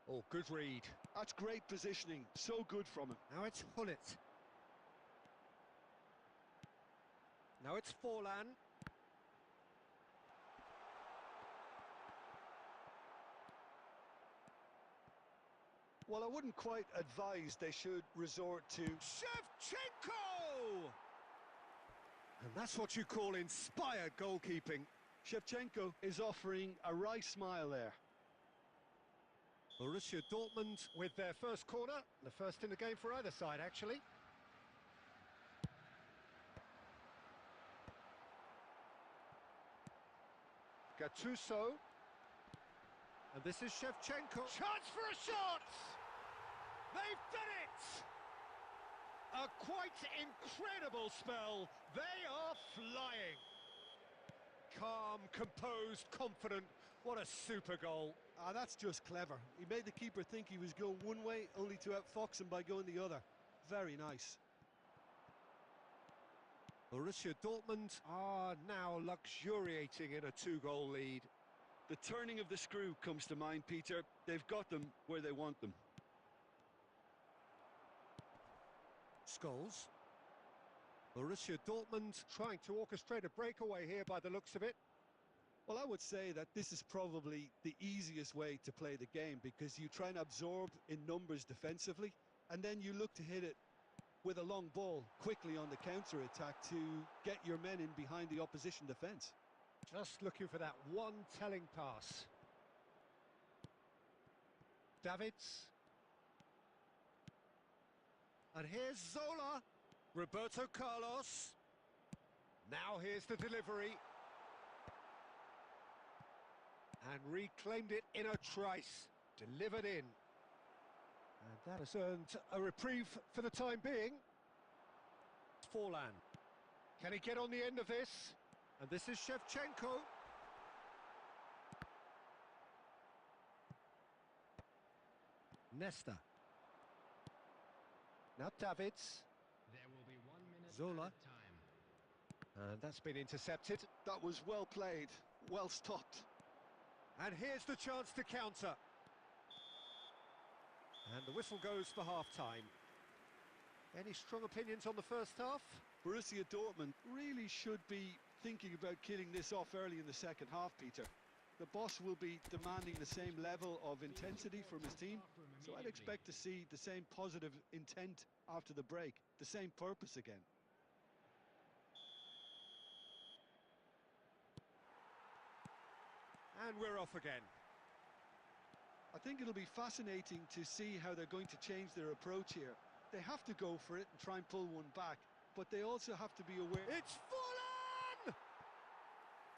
Oh, good read. That's great positioning. So good from him. Now it's Hullet. Now it's Forlan. Well, I wouldn't quite advise they should resort to Shevchenko! And that's what you call inspired goalkeeping. Shevchenko is offering a wry smile there. Borussia Dortmund with their first corner. The first in the game for either side, actually. Gattuso. And this is Shevchenko. Chance for a shot! They've done it! A quite incredible spell. They are flying. Calm, composed, confident. What a super goal. Ah, that's just clever. He made the keeper think he was going one way, only to outfox him by going the other. Very nice. Borussia Dortmund are now luxuriating in a two-goal lead. The turning of the screw comes to mind, Peter. They've got them where they want them. Scholes. Borussia Dortmund trying to orchestrate a breakaway here by the looks of it. Well, I would say that this is probably the easiest way to play the game because you try and absorb in numbers defensively and then you look to hit it with a long ball quickly on the counter-attack to get your men in behind the opposition defence. Just looking for that one telling pass. Davids. And here's Zola. Roberto Carlos. Now here's the delivery. And reclaimed it in a trice. Delivered in. And that has earned a reprieve for the time being. Forlan. Can he get on the end of this? And this is Shevchenko. Nesta. Now Davids. There will be 1 minute Zola. at a time. And that's been intercepted. That was well played, well stopped. And here's the chance to counter. And the whistle goes for half-time. Any strong opinions on the first half? Borussia Dortmund really should be thinking about killing this off early in the second half, Peter. The boss will be demanding the same level of intensity from his team, so I'd expect to see the same positive intent after the break, the same purpose again. And we're off again. I think it'll be fascinating to see how they're going to change their approach here. They have to go for it and try and pull one back, but they also have to be aware... It's Forlan!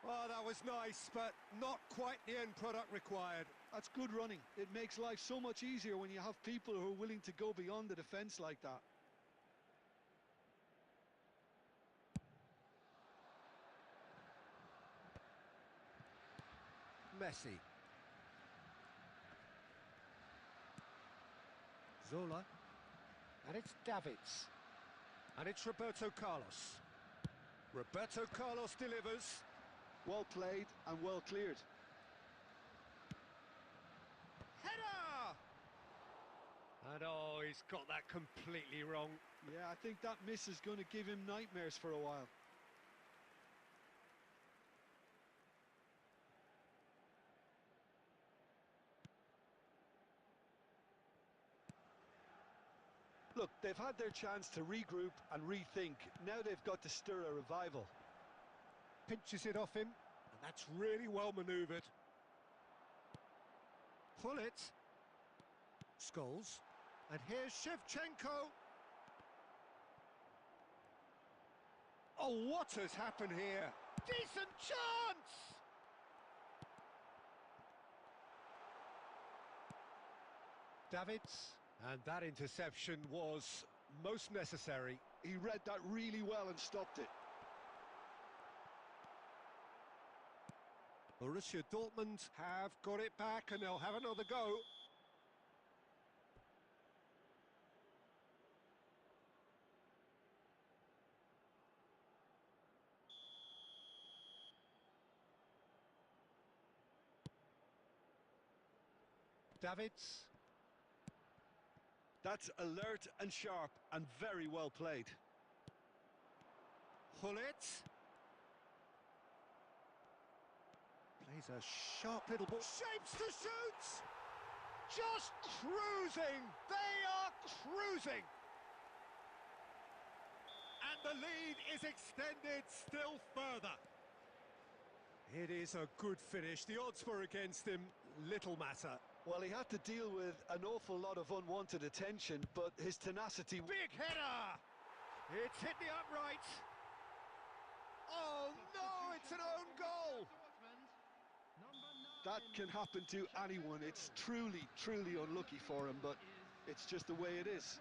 Oh, that was nice, but not quite the end product required. That's good running. It makes life so much easier when you have people who are willing to go beyond the defence like that. Messi. Zola. And it's Davids. And it's Roberto Carlos. Roberto Carlos delivers. Well played and well cleared. Header! And oh, he's got that completely wrong. Yeah, I think that miss is going to give him nightmares for a while. Look, they've had their chance to regroup and rethink. Now they've got to stir a revival. Pinches it off him, and that's really well manoeuvred. Pull it. Scholes. And here's Shevchenko. Oh, what has happened here? Decent chance! Davids. And that interception was most necessary. He read that really well and stopped it. Borussia Dortmund have got it back and they'll have another go. Davids. That's alert and sharp and very well played. Hullet. Plays a sharp little ball. Shapes to shoot! Just cruising! They are cruising! And the lead is extended still further. It is a good finish. The odds were against him. Little matter. Well, he had to deal with an awful lot of unwanted attention, but his tenacity... Big header! It's hit the upright. Oh no, it's an own goal! That can happen to anyone. It's truly, truly unlucky for him, but it's just the way it is.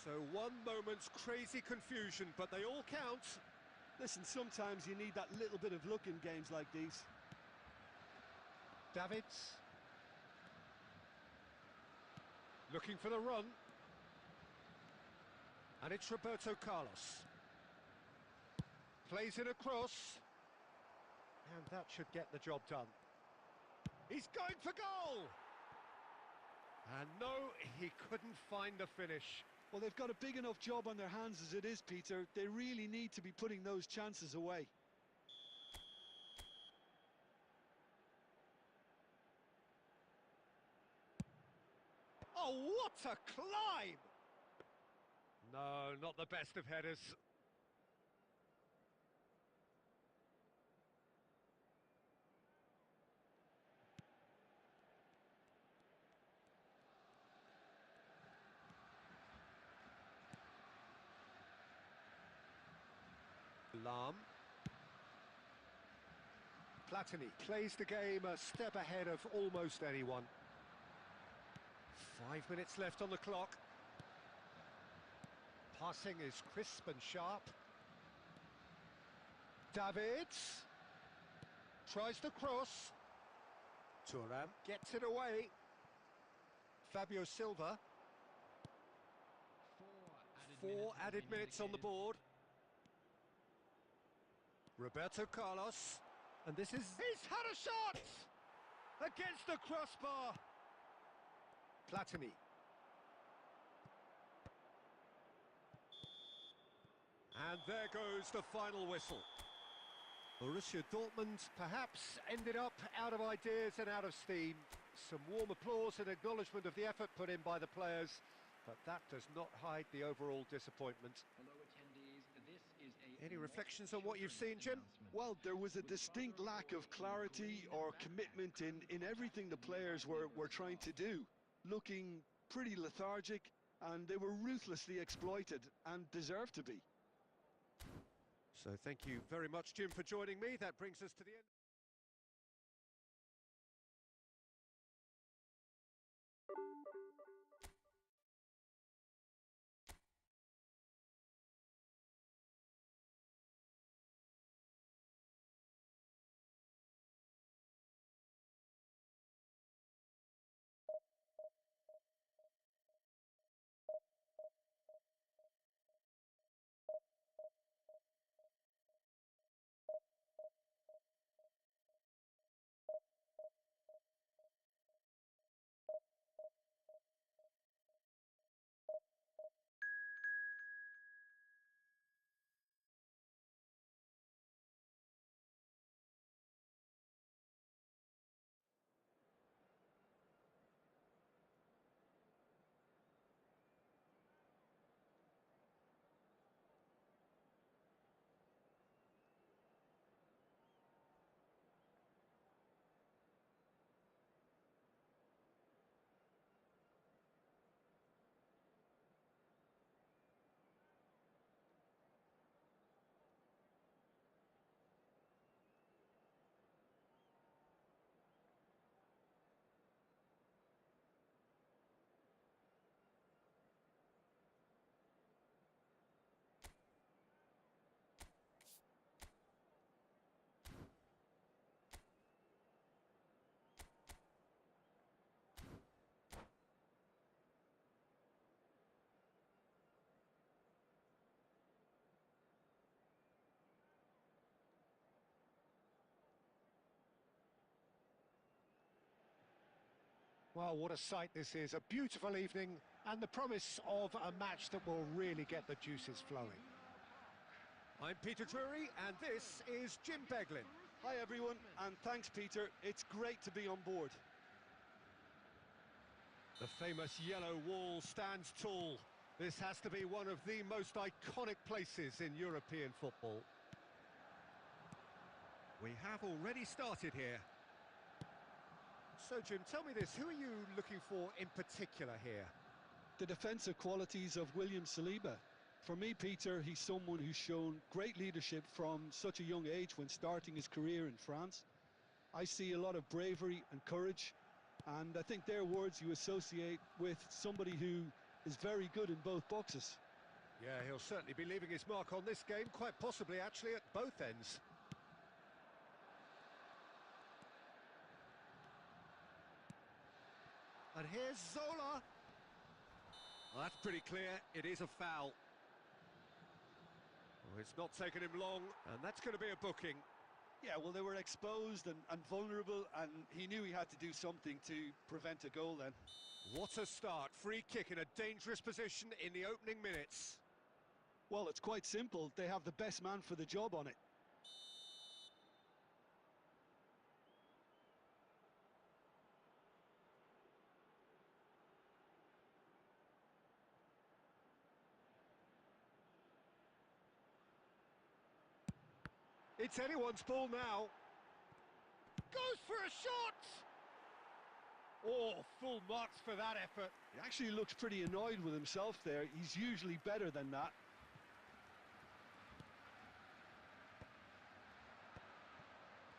So one moment's crazy confusion, but they all count. Listen, sometimes you need that little bit of luck in games like these. Davids. Looking for the run. And it's Roberto Carlos. Plays it across. And that should get the job done. He's going for goal! And no, he couldn't find the finish. Well, they've got a big enough job on their hands as it is, Peter. They really need to be putting those chances away. Oh, what a climb! No, not the best of headers. Lam. Platini plays the game a step ahead of almost anyone. 5 minutes left on the clock. Passing is crisp and sharp. Davids tries to cross. Thuram gets it away. Fabio Silva. 4 added minutes on the board. Roberto Carlos. And this is... He's had a shot! Against the crossbar. Platini. And there goes the final whistle. Borussia Dortmund perhaps ended up out of ideas and out of steam. Some warm applause and acknowledgement of the effort put in by the players, but that does not hide the overall disappointment. Any reflections on what you've seen, Jim? Well, there was a distinct lack of clarity or commitment in everything the players were trying to do. Looking pretty lethargic, and they were ruthlessly exploited and deserved to be. So thank you very much, Jim, for joining me. That brings us to the end. Well, what a sight this is. A beautiful evening and the promise of a match that will really get the juices flowing. I'm Peter Drury and this is Jim Beglin. Hi everyone, and thanks Peter, it's great to be on board. The famous yellow wall stands tall. This has to be one of the most iconic places in European football. We have already started here. So Jim, tell me this, who are you looking for in particular here? The defensive qualities of William Saliba. For me, Peter, he's someone who's shown great leadership from such a young age when starting his career in France. I see a lot of bravery and courage, and I think they're words you associate with somebody who is very good in both boxes. Yeah, he'll certainly be leaving his mark on this game, quite possibly actually at both ends. And here's Zola. Well, that's pretty clear, it is a foul. Oh, it's not taken him long, and that's going to be a booking. Yeah, well, they were exposed and vulnerable, and he knew he had to do something to prevent a goal then. What a start, free kick in a dangerous position in the opening minutes. Well, it's quite simple, they have the best man for the job on it. It's anyone's ball now. Goes for a shot! Oh, full marks for that effort. He actually looks pretty annoyed with himself there. He's usually better than that.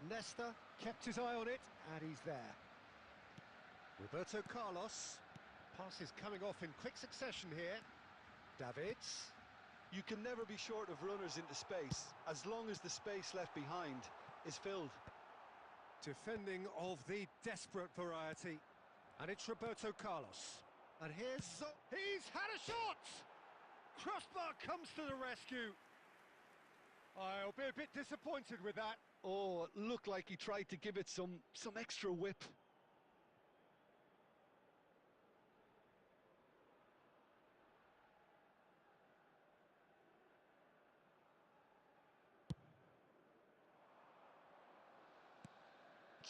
Nesta kept his eye on it, and he's there. Roberto Carlos. Passes coming off in quick succession here. Davids. You can never be short of runners into space, as long as the space left behind is filled. Defending of the desperate variety. And it's Roberto Carlos. And here's he's had a shot! Crossbar comes to the rescue. I'll be a bit disappointed with that. Oh, it looked like he tried to give it some extra whip.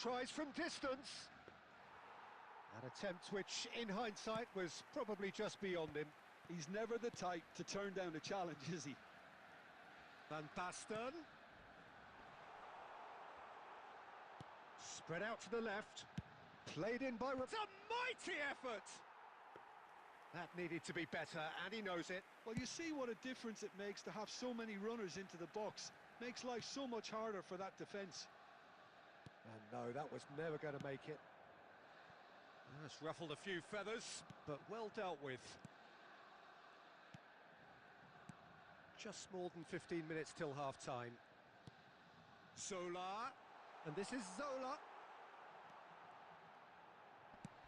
Tries from distance. An attempt which, in hindsight, was probably just beyond him. He's never the type to turn down a challenge, is he? Van Basten. Spread out to the left. Played in by... It's a mighty effort! That needed to be better, and he knows it. Well, you see what a difference it makes to have so many runners into the box. Makes life so much harder for that defence. And no, that was never going to make it. That's ruffled a few feathers, but well dealt with. Just more than 15 minutes till half-time. Zola, and this is Zola.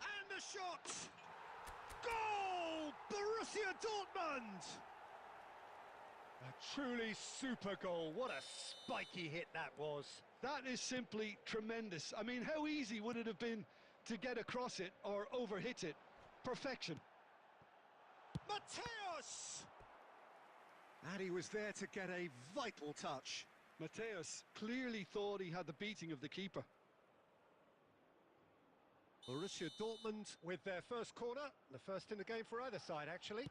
And the shot! Goal! Borussia Dortmund! A truly super goal. What a spiky hit that was. That is simply tremendous. I mean, how easy would it have been to get across it or overhit it? Perfection. Mateus! And he was there to get a vital touch. Mateus clearly thought he had the beating of the keeper. Borussia Dortmund with their first corner, the first in the game for either side, actually.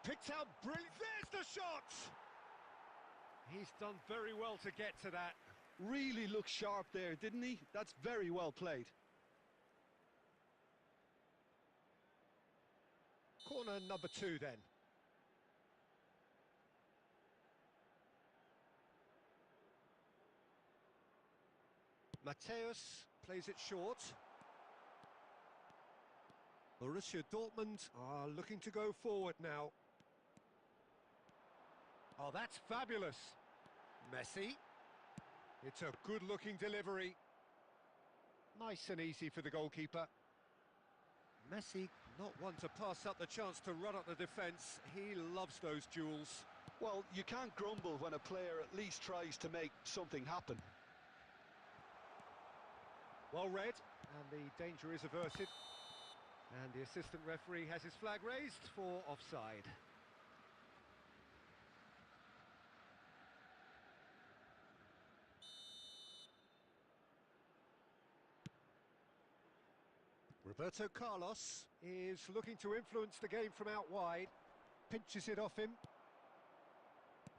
Picked out brilliant. There's the shot! He's done very well to get to that. Really looked sharp there, didn't he? That's very well played. Corner number 2 then. Mateus plays it short. Borussia Dortmund are looking to go forward now. Oh, that's fabulous. Messi. It's a good-looking delivery. Nice and easy for the goalkeeper. Messi, not one to pass up the chance to run up the defence. He loves those duels. Well, you can't grumble when a player at least tries to make something happen. Well read, and the danger is averted. And the assistant referee has his flag raised for offside. Roberto Carlos is looking to influence the game from out wide. Pinches it off him.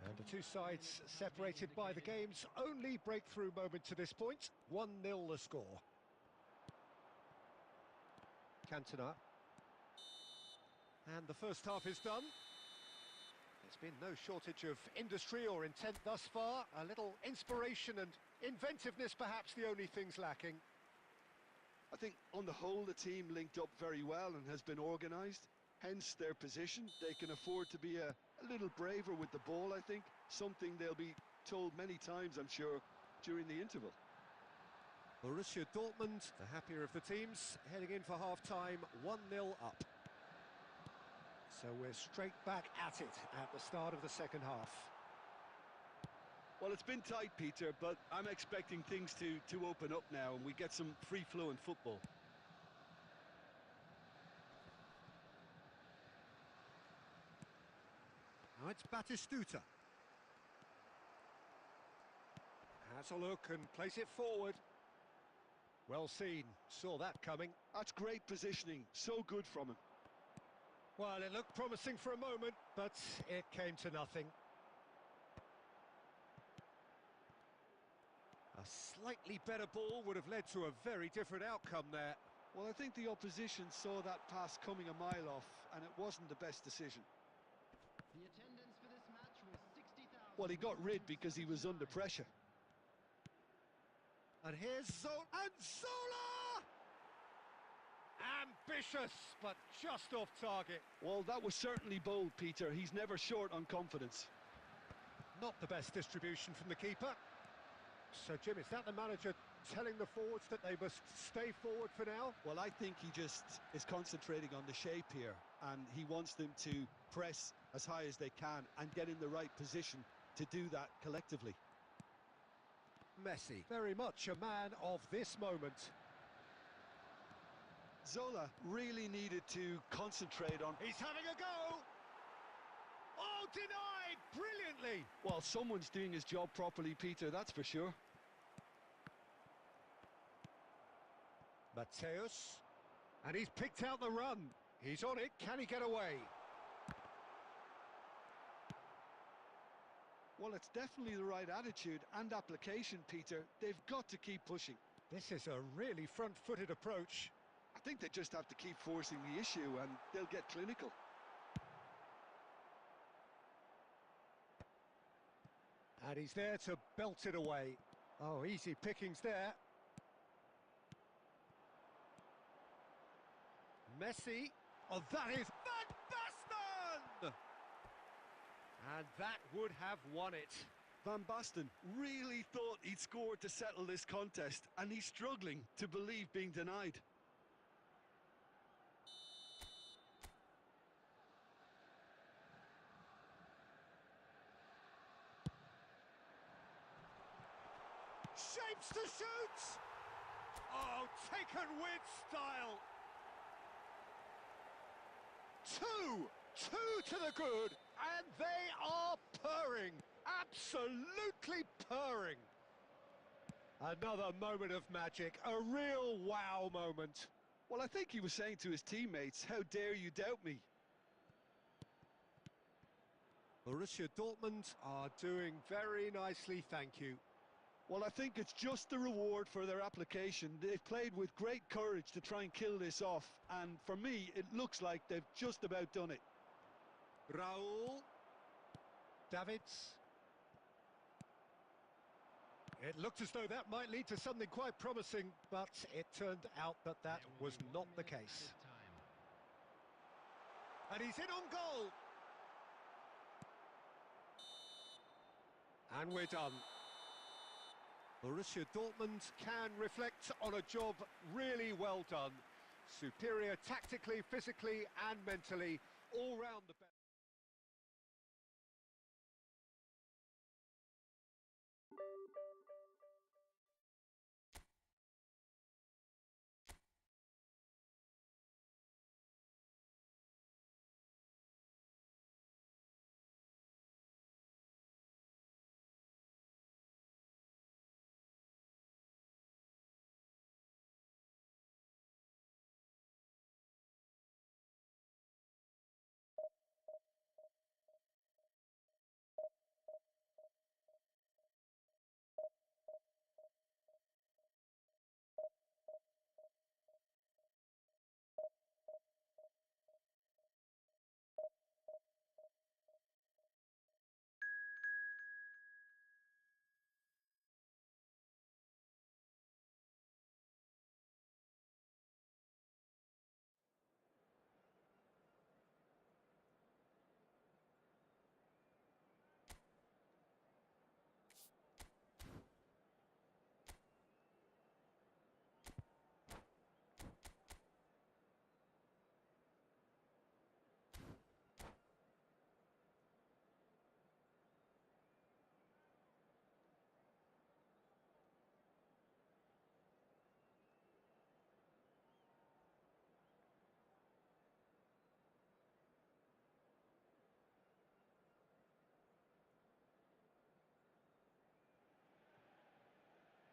And the two sides separated by the game's only breakthrough moment to this point. 1-0 the score. Cantona. And the first half is done. There's been no shortage of industry or intent thus far. A little inspiration and inventiveness perhaps the only things lacking. I think on the whole the team linked up very well and has been organised. Hence their position. They can afford to be a little braver with the ball, I think. Something they'll be told many times, I'm sure, during the interval. Borussia Dortmund, the happier of the teams, heading in for half-time, 1-0 up. So we're straight back at it at the start of the second half. Well, it's been tight, Peter, but I'm expecting things to open up now and we get some free-flowing football. Now it's Batistuta. Has a look and plays it forward. Well seen, saw that coming. That's great positioning, so good from him. Well, it looked promising for a moment, but it came to nothing. A slightly better ball would have led to a very different outcome there. Well, I think the opposition saw that pass coming a mile off, and it wasn't the best decision. The attendance for this match was 60,000. Well, he got rid because he was under pressure. And here's Zola. And Zola! Ambitious, but just off target. Well, that was certainly bold, Peter. He's never short on confidence. Not the best distribution from the keeper. So, Jim, is that the manager telling the forwards that they must stay forward for now? Well, I think he just is concentrating on the shape here, and he wants them to press as high as they can and get in the right position to do that collectively. Messi, very much a man of this moment. Zola really needed to concentrate on... He's having a go! Oh, denied! Brilliantly! Well, someone's doing his job properly, Peter, that's for sure. Mateus. And he's picked out the run. He's on it. Can he get away? Well, it's definitely the right attitude and application, Peter. They've got to keep pushing. This is a really front-footed approach. I think they just have to keep forcing the issue and they'll get clinical. And he's there to belt it away. Oh, easy pickings there. Messi. Oh, that is Van Basten! And that would have won it. Van Basten really thought he'd scored to settle this contest, and he's struggling to believe being denied. Shapes to shoot! Oh, taken with style! Two to the good, and they are purring, absolutely purring. Another moment of magic, a real wow moment. Well, I think he was saying to his teammates, how dare you doubt me? Borussia Dortmund are doing very nicely, thank you. Well, I think it's just the reward for their application. They've played with great courage to try and kill this off, and for me, it looks like they've just about done it. Raul. Davids. It looked as though that might lead to something quite promising, but it turned out that that was not the case. And he's in on goal. And we're done. Borussia Dortmund can reflect on a job really well done. Superior tactically, physically and mentally, all round the best.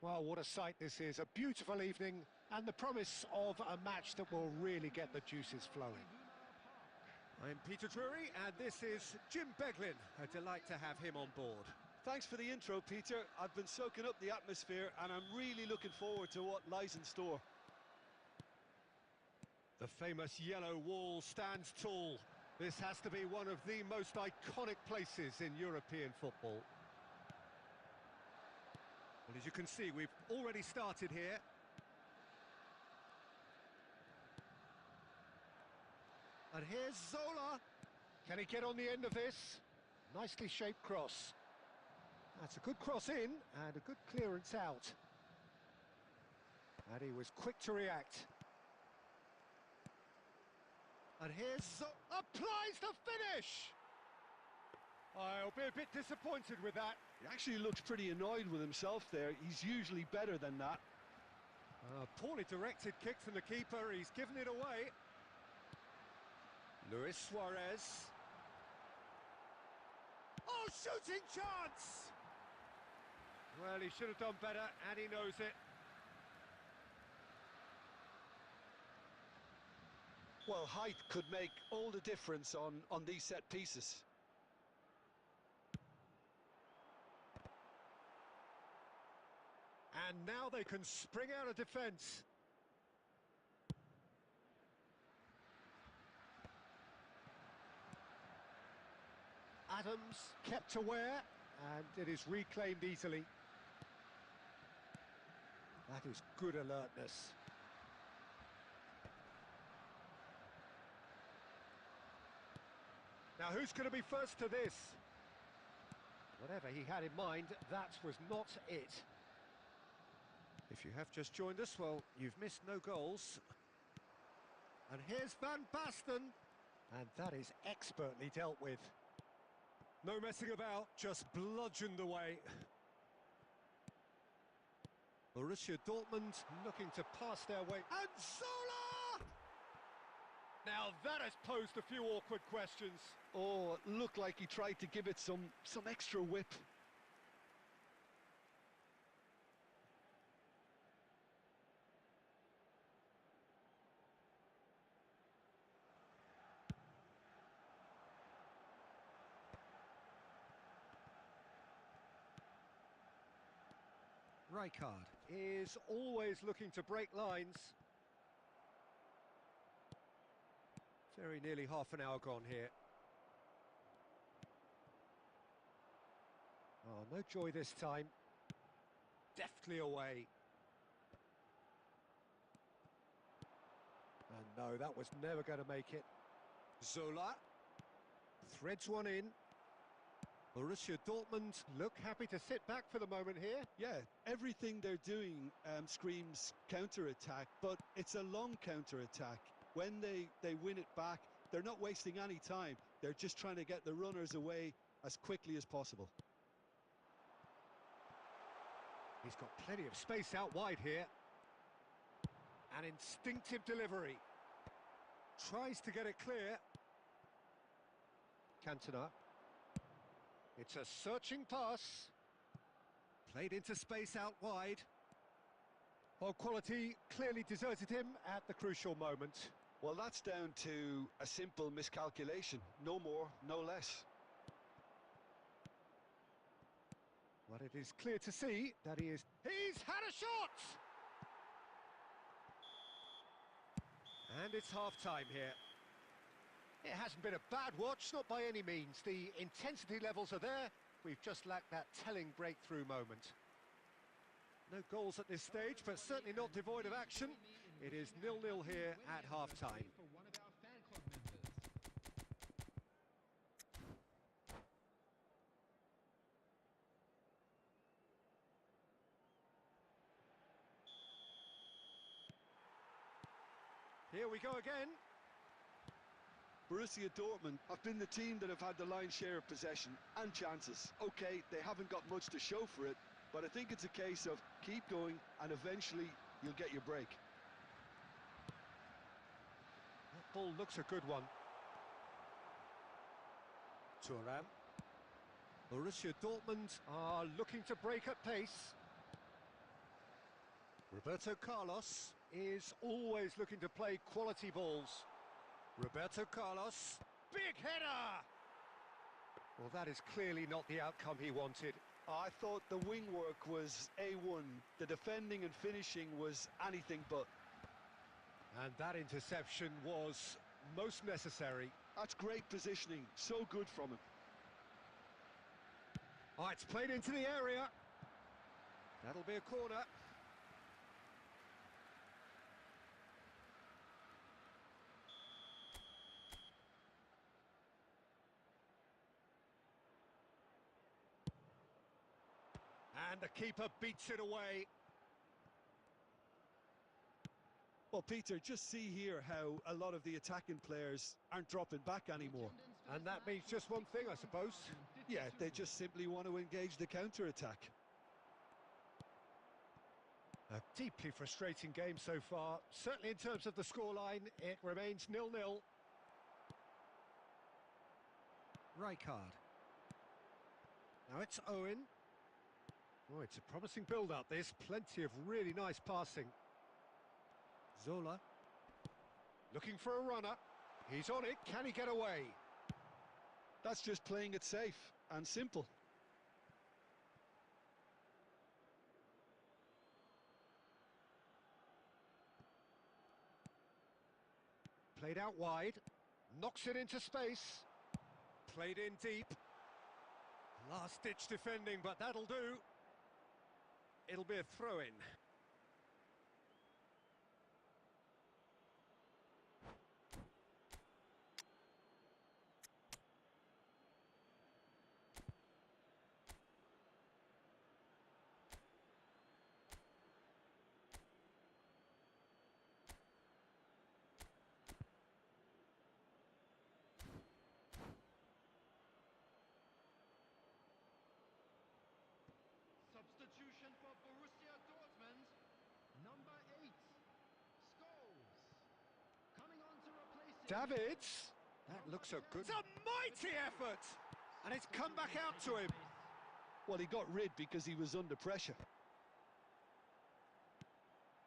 Well, what a sight this is. A beautiful evening and the promise of a match that will really get the juices flowing. I'm Peter Drury, and this is Jim Beglin. A delight to have him on board. Thanks for the intro, Peter. I've been soaking up the atmosphere and I'm really looking forward to what lies in store. The famous yellow wall stands tall. This has to be one of the most iconic places in European football. Well, as you can see, we've already started here. And here's Zola. Can he get on the end of this? Nicely shaped cross. That's a good cross in and a good clearance out. And he was quick to react. And here's applies the finish! I'll be a bit disappointed with that. He actually looks pretty annoyed with himself there. He's usually better than that. Poorly directed kick from the keeper. He's given it away. Luis Suarez. Oh, shooting chance! Well, he should have done better, and he knows it. Well, height could make all the difference on these set pieces. And now they can spring out of defence. Adams kept aware, and it is reclaimed easily. That is good alertness. Now who's going to be first to this? Whatever he had in mind, that was not it. If you have just joined us, well, you've missed no goals. And here's Van Basten. And that is expertly dealt with. No messing about, just bludgeoned away. Borussia Dortmund looking to pass their way. And Zola! Now that has posed a few awkward questions. Oh, it looked like he tried to give it some extra whip. Rijkaard is always looking to break lines. Very nearly half an hour gone here. Oh, no joy this time. Deftly away. And no, that was never going to make it. Zola threads one in. Borussia Dortmund look happy to sit back for the moment here. Yeah, everything they're doing screams counter-attack, but it's a long counter-attack. When they win it back, they're not wasting any time. They're just trying to get the runners away as quickly as possible. He's got plenty of space out wide here. An instinctive delivery. Tries to get it clear. Cantona. It's a searching pass. Played into space out wide. Well, quality clearly deserted him at the crucial moment. Well, that's down to a simple miscalculation. No more, no less. Well, it is clear to see that he's had a shot! And it's half-time here. It hasn't been a bad watch, not by any means. The intensity levels are there. We've just lacked that telling breakthrough moment. No goals at this stage, but certainly not devoid of action. It is 0-0 here at half-time. Here we go again. Borussia Dortmund have been the team that have had the lion's share of possession and chances. Okay, they haven't got much to show for it, but I think it's a case of keep going and eventually you'll get your break. That ball looks a good one. Thuram. Borussia Dortmund are looking to break at pace. Roberto Carlos is always looking to play quality balls. Roberto Carlos, big header! Well, that is clearly not the outcome he wanted. I thought the wing work was A1. The defending and finishing was anything but. And that interception was most necessary. That's great positioning, so good from him. Oh, it's played into the area. That'll be a corner. And the keeper beats it away. Well, Peter, just see here how a lot of the attacking players aren't dropping back anymore. And that means just one thing, I suppose. Yeah, they just simply want to engage the counter-attack. A deeply frustrating game so far. Certainly in terms of the scoreline, it remains 0-0. Rijkaard. Now it's Owen. Oh, it's a promising build-up, this. Plenty of really nice passing. Zola. Looking for a runner. He's on it. Can he get away? That's just playing it safe and simple. Played out wide. Knocks it into space. Played in deep. Last-ditch defending, but that'll do. It'll be a throw-in. Substitution for Borussia Dortmund. Number 8, Scholes. Coming on to replace him. Davids. That looks a good... It's a mighty effort! And it's come back out to him. Well, he got rid because he was under pressure.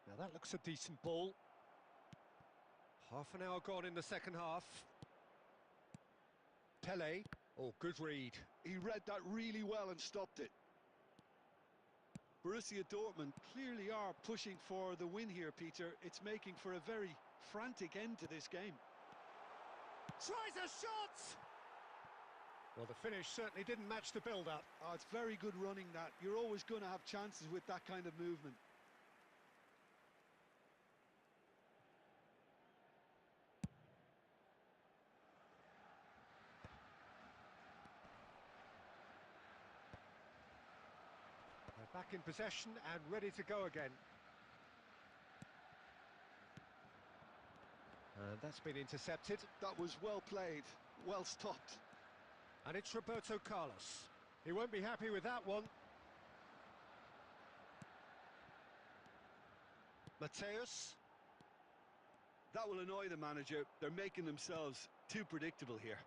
Now that looks a decent ball. Half an hour gone in the second half. Pele. Oh, good read. He read that really well and stopped it. Borussia Dortmund clearly are pushing for the win here, Peter. It's making for a very frantic end to this game. Tries a shot! Well, the finish certainly didn't match the build-up. Oh, it's very good running, that. You're always going to have chances with that kind of movement. They're back in possession and ready to go again. And that's been intercepted. That was well played, well stopped. And it's Roberto Carlos. He won't be happy with that one. Mateus. That will annoy the manager. They're making themselves too predictable here.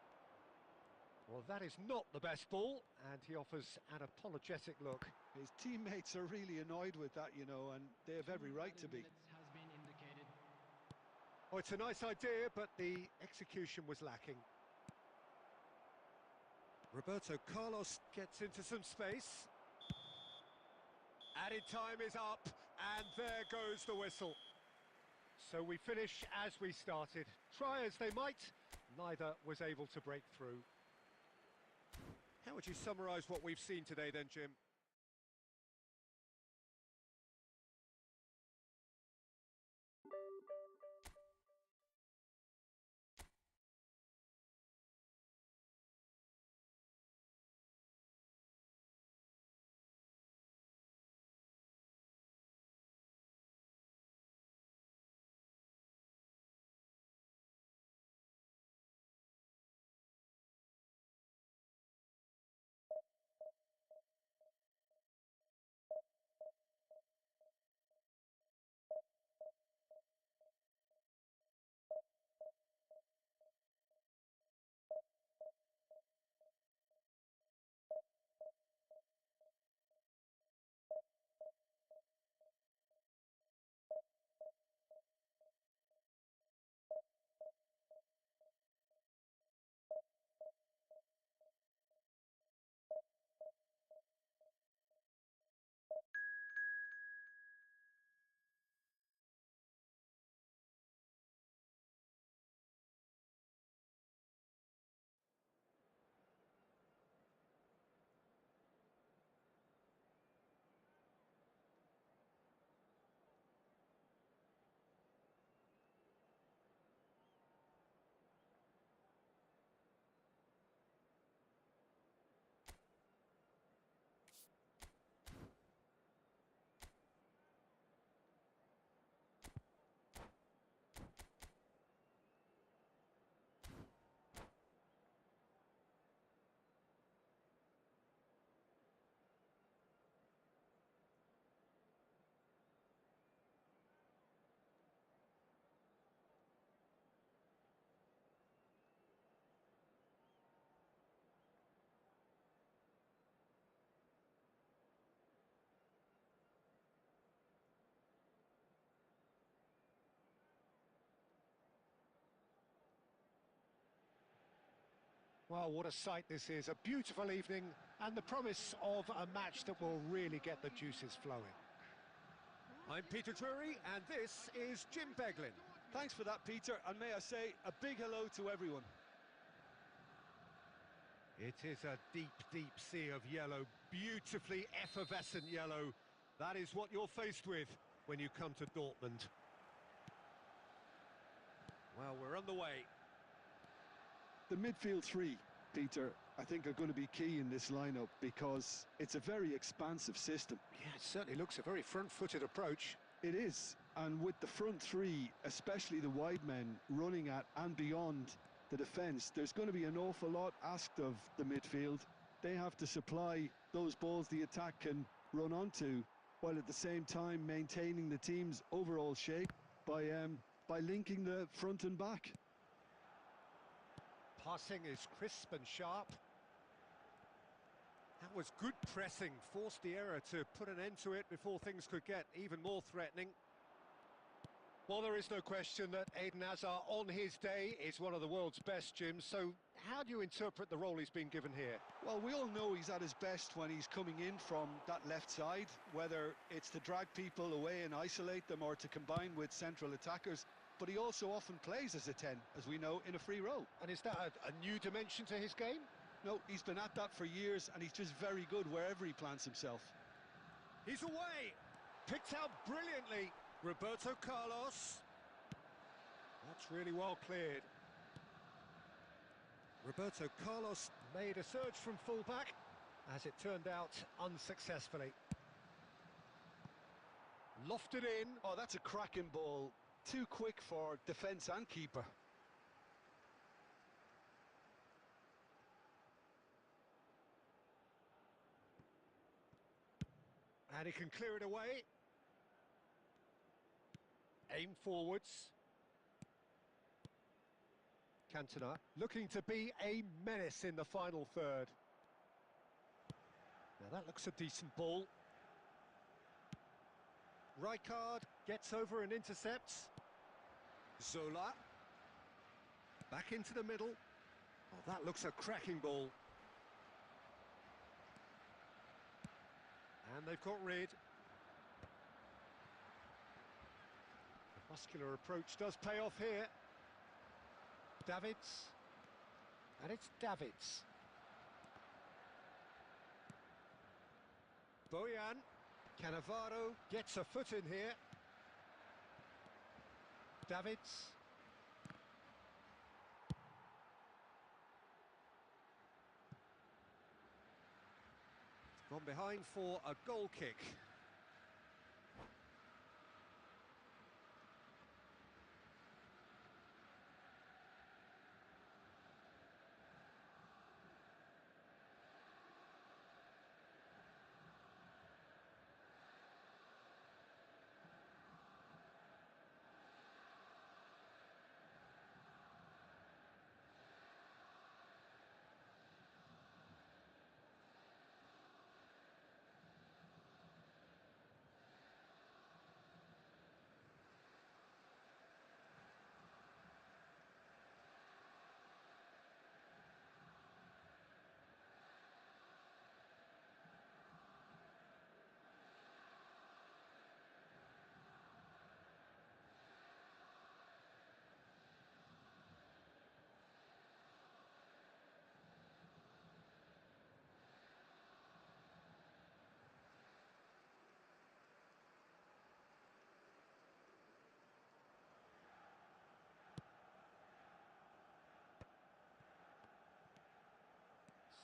Well, that is not the best ball, and he offers an apologetic look. His teammates are really annoyed with that, you know, and they have every right to be. Has been indicated. Oh, it's a nice idea, but the execution was lacking. Roberto Carlos gets into some space. Added time is up, and there goes the whistle. So we finish as we started. Try as they might, neither was able to break through. How would you summarise what we've seen today then, Jim? Well, what a sight this is. A beautiful evening and the promise of a match that will really get the juices flowing. I'm Peter Drury, and this is Jim Beglin. Thanks for that, Peter, and may I say a big hello to everyone. It is a deep, deep sea of yellow, beautifully effervescent yellow. That is what you're faced with when you come to Dortmund. Well, we're on the way. The midfield three, Peter, I think are going to be key in this lineup because it's a very expansive system. Yeah, it certainly looks a very front-footed approach. It is, and with the front three, especially the wide men, running at and beyond the defence, there's going to be an awful lot asked of the midfield. They have to supply those balls the attack can run onto, while at the same time maintaining the team's overall shape by linking the front and back. Passing is crisp and sharp. That was good pressing, forced the error to put an end to it before things could get even more threatening. Well, there is no question that Eden Hazard on his day is one of the world's best, Jim, so how do you interpret the role he's been given here? Well, we all know he's at his best when he's coming in from that left side, whether it's to drag people away and isolate them or to combine with central attackers. But he also often plays as a 10, as we know, in a free role. And is that a new dimension to his game? No, he's been at that for years, and he's just very good wherever he plants himself. He's away! Picked out brilliantly, Roberto Carlos. That's really well cleared. Roberto Carlos made a surge from fullback, as it turned out unsuccessfully. Lofted in. Oh, that's a cracking ball. Too quick for defence and keeper. And he can clear it away. Aim forwards. Cantona looking to be a menace in the final third. Now that looks a decent ball. Rijkaard gets over and intercepts. Zola. Back into the middle. Oh, that looks a cracking ball. And they've got rid. The muscular approach does pay off here. Davids. And it's Davids. Bojan. Cannavaro gets a foot in here. Davids. Gone behind for a goal kick.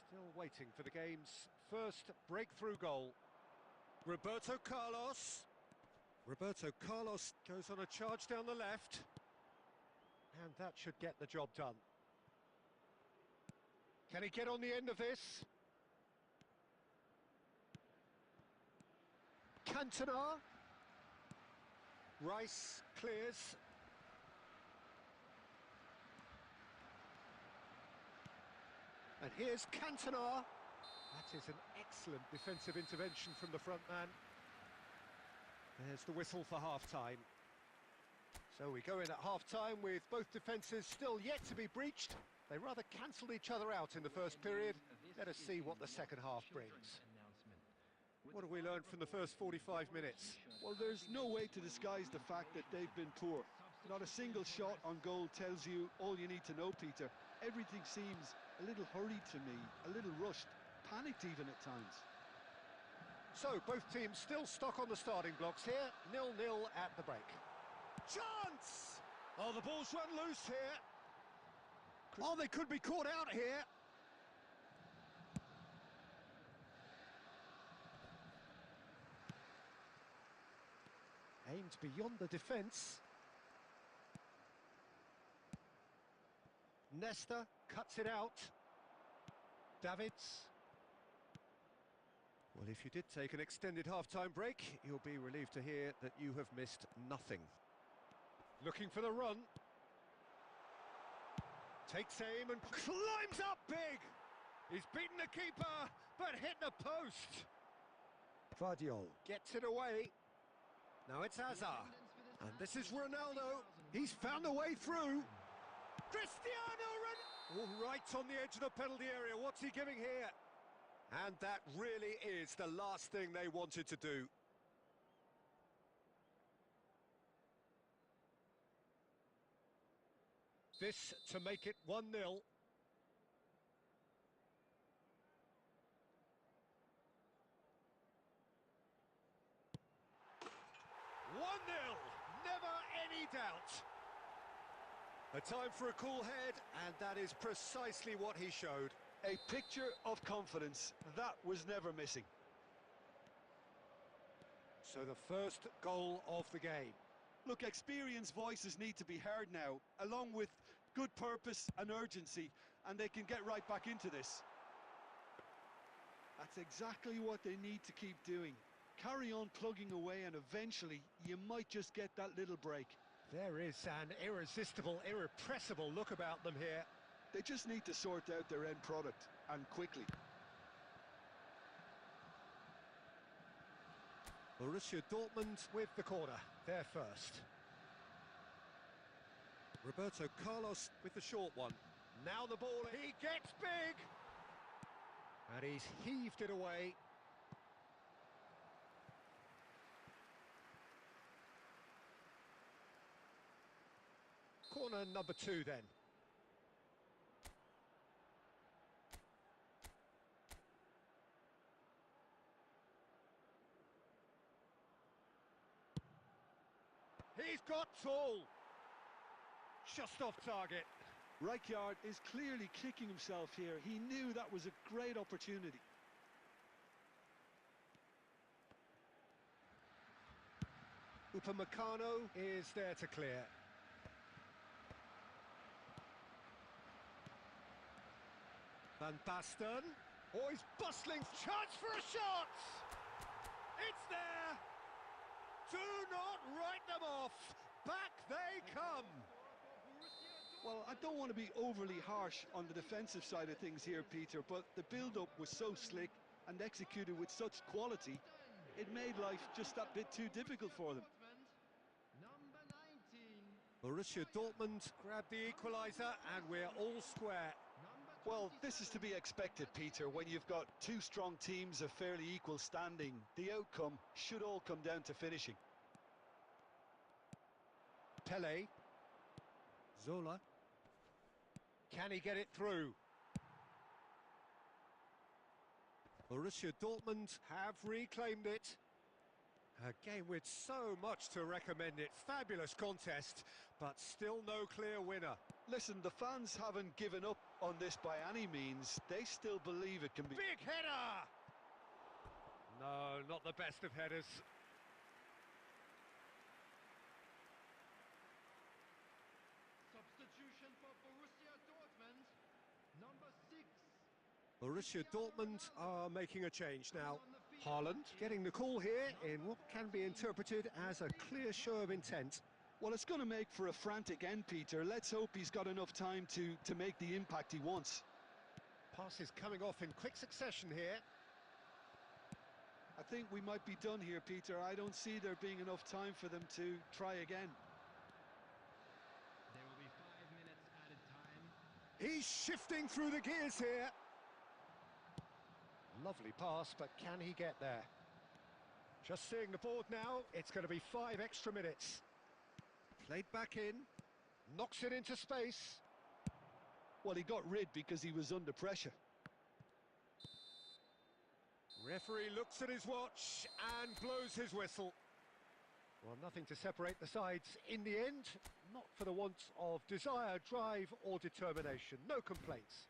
Still waiting for the game's first breakthrough goal. Roberto Carlos. Roberto Carlos goes on a charge down the left. And that should get the job done. Can he get on the end of this? Cantona. Rice clears. And here's Cantona. That is an excellent defensive intervention from the front man. There's the whistle for half-time. So we go in at half-time with both defences still yet to be breached. They rather cancelled each other out in the first period. Let us see what the second half brings. What have we learned from the first 45 minutes? Well, there's no way to disguise the fact that they've been poor. Not a single shot on goal tells you all you need to know, Peter. Everything seems a little hurried to me, a little rushed, panicked even at times. So, both teams still stuck on the starting blocks here, 0-0 at the break. Chance! Oh, the ball's run loose here. Oh, they could be caught out here. Aimed beyond the defence. Nesta cuts it out. Davids. Well, if you did take an extended half-time break, you'll be relieved to hear that you have missed nothing. Looking for the run. Takes aim and climbs up big! He's beaten the keeper, but hit the post. Vardiol gets it away. Now it's Hazard. And this is Ronaldo. He's found a way through. Cristiano Ronaldo! All right on the edge of the penalty area. What's he giving here? And that really is the last thing they wanted to do. This to make it 1-0. 1-0. Never any doubt. A time for a cool head, and that is precisely what he showed. A picture of confidence, that was never missing. So the first goal of the game. Look, experienced voices need to be heard now, along with good purpose and urgency, and they can get right back into this. That's exactly what they need to keep doing. Carry on plugging away, and eventually you might just get that little break. There is an irresistible, irrepressible look about them here. They just need to sort out their end product, and quickly. Borussia Dortmund with the corner, they're first. Roberto Carlos with the short one. Now the ball, he gets big! And he's heaved it away. Corner number 2 then. He's got tall. Just off target. Rijkaard is clearly kicking himself here. He knew that was a great opportunity. Upamecano is there to clear. Van Basten. Oh, he's bustling. Chance for a shot! It's there! Do not write them off. Back they come. Well, I don't want to be overly harsh on the defensive side of things here, Peter, but the build-up was so slick and executed with such quality, it made life just that bit too difficult for them. Borussia Dortmund grabbed the equaliser, and we're all square. Well, this is to be expected, Peter. When you've got two strong teams of fairly equal standing, the outcome should all come down to finishing. Pele. Zola. Can he get it through? Borussia Dortmund have reclaimed it. A game with so much to recommend it. Fabulous contest, but still no clear winner. Listen, the fans haven't given up on this by any means. They still believe it can be... Big header! No, not the best of headers. Substitution for Borussia Dortmund, number 6. Borussia Dortmund are making a change now. Haaland getting the call here in what can be interpreted as a clear show of intent. Well, it's going to make for a frantic end, Peter. Let's hope he's got enough time to make the impact he wants. Passes coming off in quick succession here. I think we might be done here, Peter. I don't see there being enough time for them to try again. There will be 5 minutes added time. He's shifting through the gears here. Lovely pass, but can he get there? Just seeing the board now, it's going to be 5 extra minutes. Played back in, knocks it into space. Well, he got rid because he was under pressure. Referee looks at his watch and blows his whistle. Well, nothing to separate the sides in the end. Not for the want of desire, drive or determination. No complaints.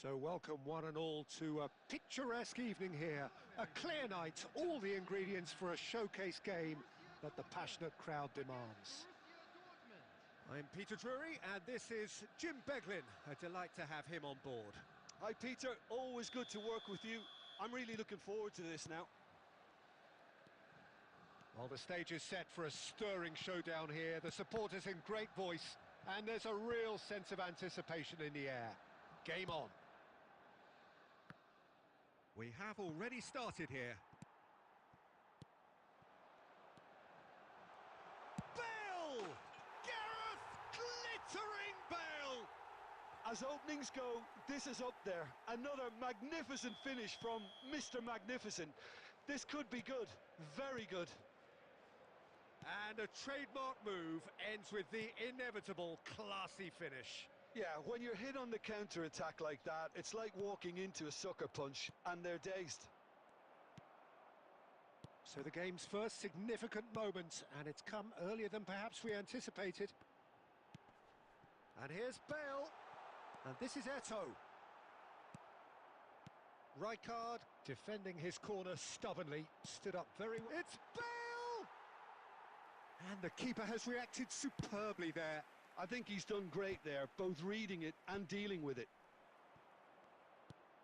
So welcome one and all to a picturesque evening here. A clear night, all the ingredients for a showcase game that the passionate crowd demands. I'm Peter Drury and this is Jim Beglin. A delight to have him on board. Hi, Peter. Always good to work with you. I'm really looking forward to this now. Well, the stage is set for a stirring showdown here. The supporters in great voice and there's a real sense of anticipation in the air. Game on. We have already started here. Bale! Gareth glittering Bale! As openings go, this is up there. Another magnificent finish from Mr. Magnificent. This could be good, very good. And a trademark move ends with the inevitable classy finish. Yeah, when you're hit on the counter-attack like that, it's like walking into a sucker punch, and they're dazed. So the game's first significant moment, and it's come earlier than perhaps we anticipated. And here's Bale, and this is Eto'o. Rijkaard, defending his corner stubbornly, stood up very well. It's Bale! And the keeper has reacted superbly there. I think he's done great there, both reading it and dealing with it.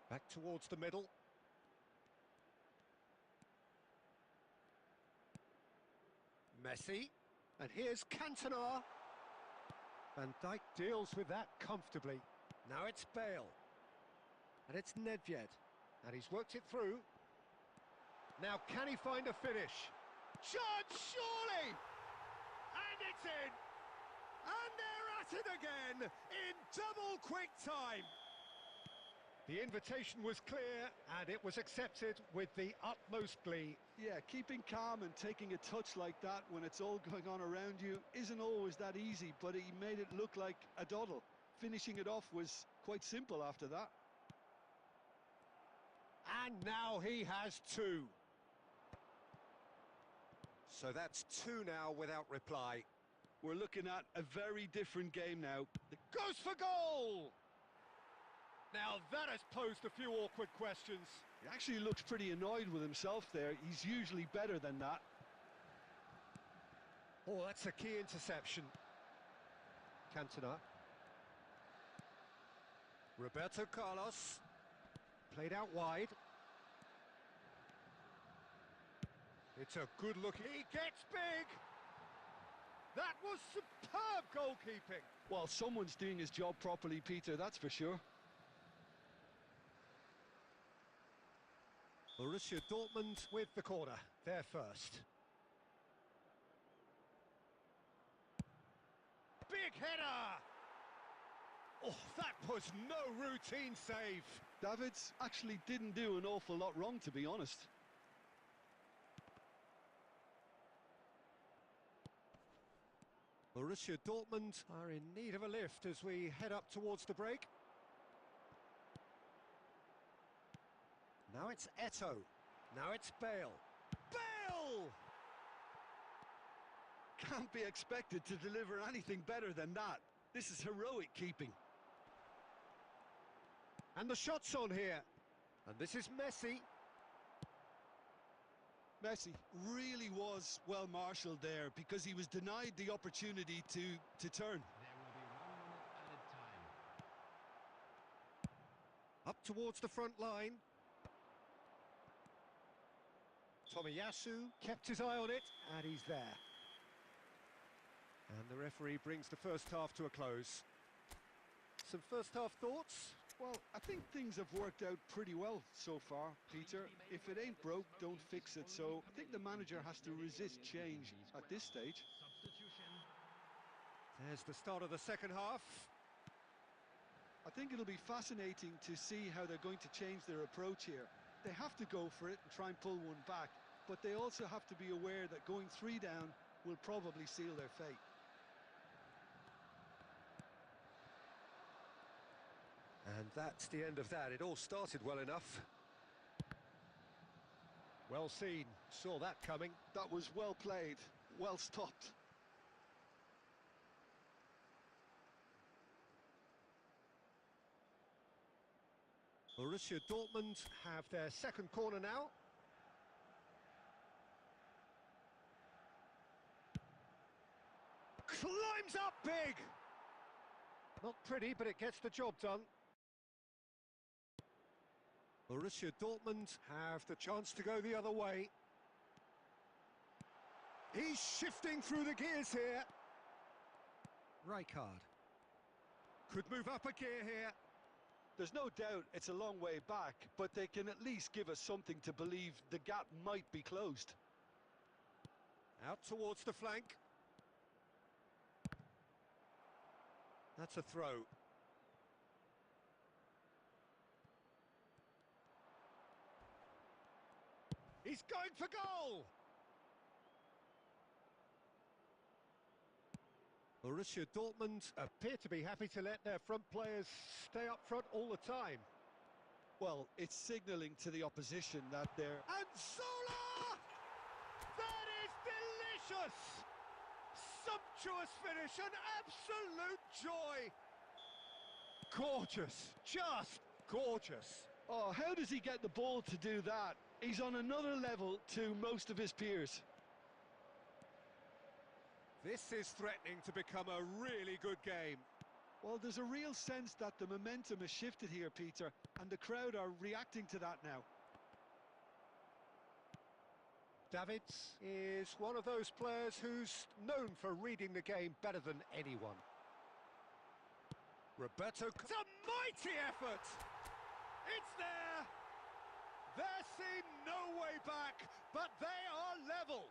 Back towards the middle. Messi. And here's Cantona. Van Dijk deals with that comfortably. Now it's Bale. And it's Nedved. And he's worked it through. Now can he find a finish? Chance, surely! And it's in! And they're at it again, in double quick time. The invitation was clear, and it was accepted with the utmost glee. Yeah, keeping calm and taking a touch like that when it's all going on around you isn't always that easy, but he made it look like a doddle. Finishing it off was quite simple after that. And now he has 2. So that's 2 now without reply. We're looking at a very different game now. Goes for goal! Now that has posed a few awkward questions. He actually looks pretty annoyed with himself there. He's usually better than that. Oh, that's a key interception. Cantona. Roberto Carlos. Played out wide. It's a good look. He gets big! That was superb goalkeeping. Well, someone's doing his job properly, Peter, that's for sure. Borussia Dortmund with the corner, they're first. Big header! Oh, that was no routine save. Davids actually didn't do an awful lot wrong, to be honest. Borussia Dortmund are in need of a lift as we head up towards the break. Now it's Eto'o. Now it's Bale. Bale! Can't be expected to deliver anything better than that. This is heroic keeping. And the shot's on here. And this is Messi. Messi really was well marshalled there because he was denied the opportunity to turn. There will be 1 minute added time. Up towards the front line. Tomiyasu kept his eye on it, and he's there. And the referee brings the first half to a close. Some first half thoughts? Well, I think things have worked out pretty well so far, Peter. If it ain't broke, don't fix it. So I think the manager has to resist change at this stage. Substitution. There's the start of the second half. I think it'll be fascinating to see how they're going to change their approach here. They have to go for it and try and pull one back, but they also have to be aware that going 3 down will probably seal their fate. And that's the end of that. It all started well enough. Well seen. Saw that coming. That was well played, well stopped. Borussia Dortmund have their second corner now. Climbs up big! Not pretty, but it gets the job done. Borussia Dortmund have the chance to go the other way. He's shifting through the gears here. Rijkaard could move up a gear here. There's no doubt it's a long way back, but they can at least give us something to believe the gap might be closed. Out towards the flank. That's a throw. He's going for goal! Borussia Dortmund appear to be happy to let their front players stay up front all the time. Well, it's signalling to the opposition that they're... And Zola! That is delicious! Sumptuous finish, an absolute joy! Gorgeous, just gorgeous. Oh, how does he get the ball to do that? He's on another level to most of his peers. This is threatening to become a really good game. Well, there's a real sense that the momentum has shifted here, Peter, and the crowd are reacting to that now. Davids is one of those players who's known for reading the game better than anyone. Roberto... It's a mighty effort! It's there! There seemed no way back, but they are level.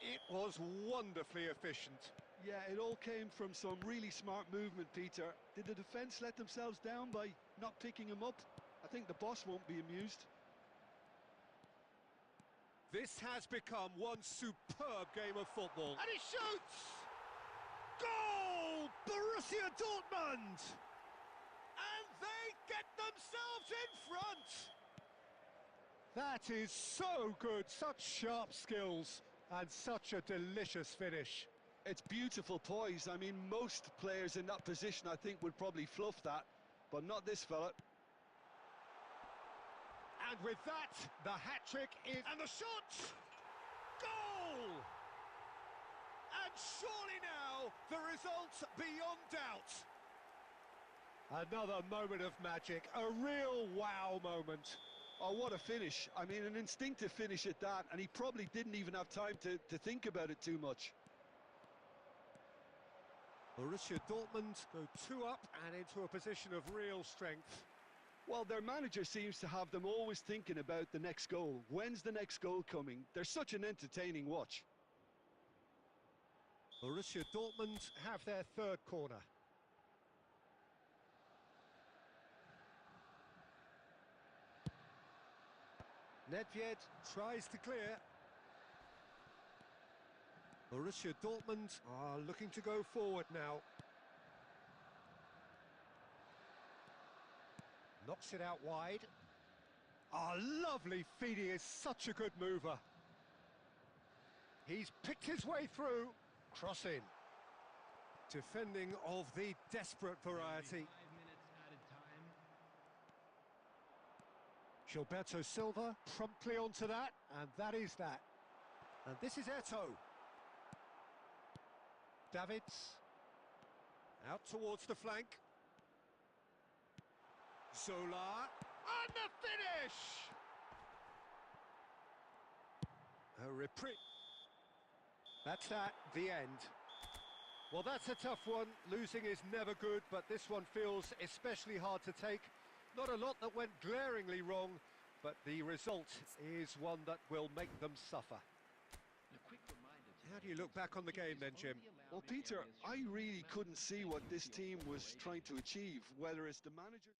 It was wonderfully efficient. Yeah, it all came from some really smart movement, Peter. Did the defence let themselves down by not picking him up? I think the boss won't be amused. This has become one superb game of football. And he shoots! Goal! Borussia Dortmund! And they get themselves in front! That is so good, such sharp skills, and such a delicious finish. It's beautiful poise. I mean, most players in that position, I think, would probably fluff that, but not this fella. And with that, the hat-trick is... And the shot! Goal! And surely now, the result's beyond doubt. Another moment of magic, a real wow moment. Oh, what a finish. I mean, an instinctive finish at that, and he probably didn't even have time to think about it too much. Borussia Dortmund go 2 up and into a position of real strength. Well, their manager seems to have them always thinking about the next goal. When's the next goal coming? They're such an entertaining watch. Borussia Dortmund have their third corner. Nedved tries to clear. Borussia Dortmund are looking to go forward now. Knocks it out wide. Ah, lovely feed, he is such a good mover. He's picked his way through. Cross in. Defending of the desperate variety. 5 minutes added time. Gilberto Silva promptly onto that, and that is that. And this is Eto'o. Davids. Out towards the flank. Zola. And the finish! A reprieve. That's that, the end. Well, that's a tough one. Losing is never good, but this one feels especially hard to take. Not a lot that went glaringly wrong, but the result is one that will make them suffer. How do you look back on the game then, Jim? Well, Peter, I really couldn't see what this team was trying to achieve, whether it's the manager...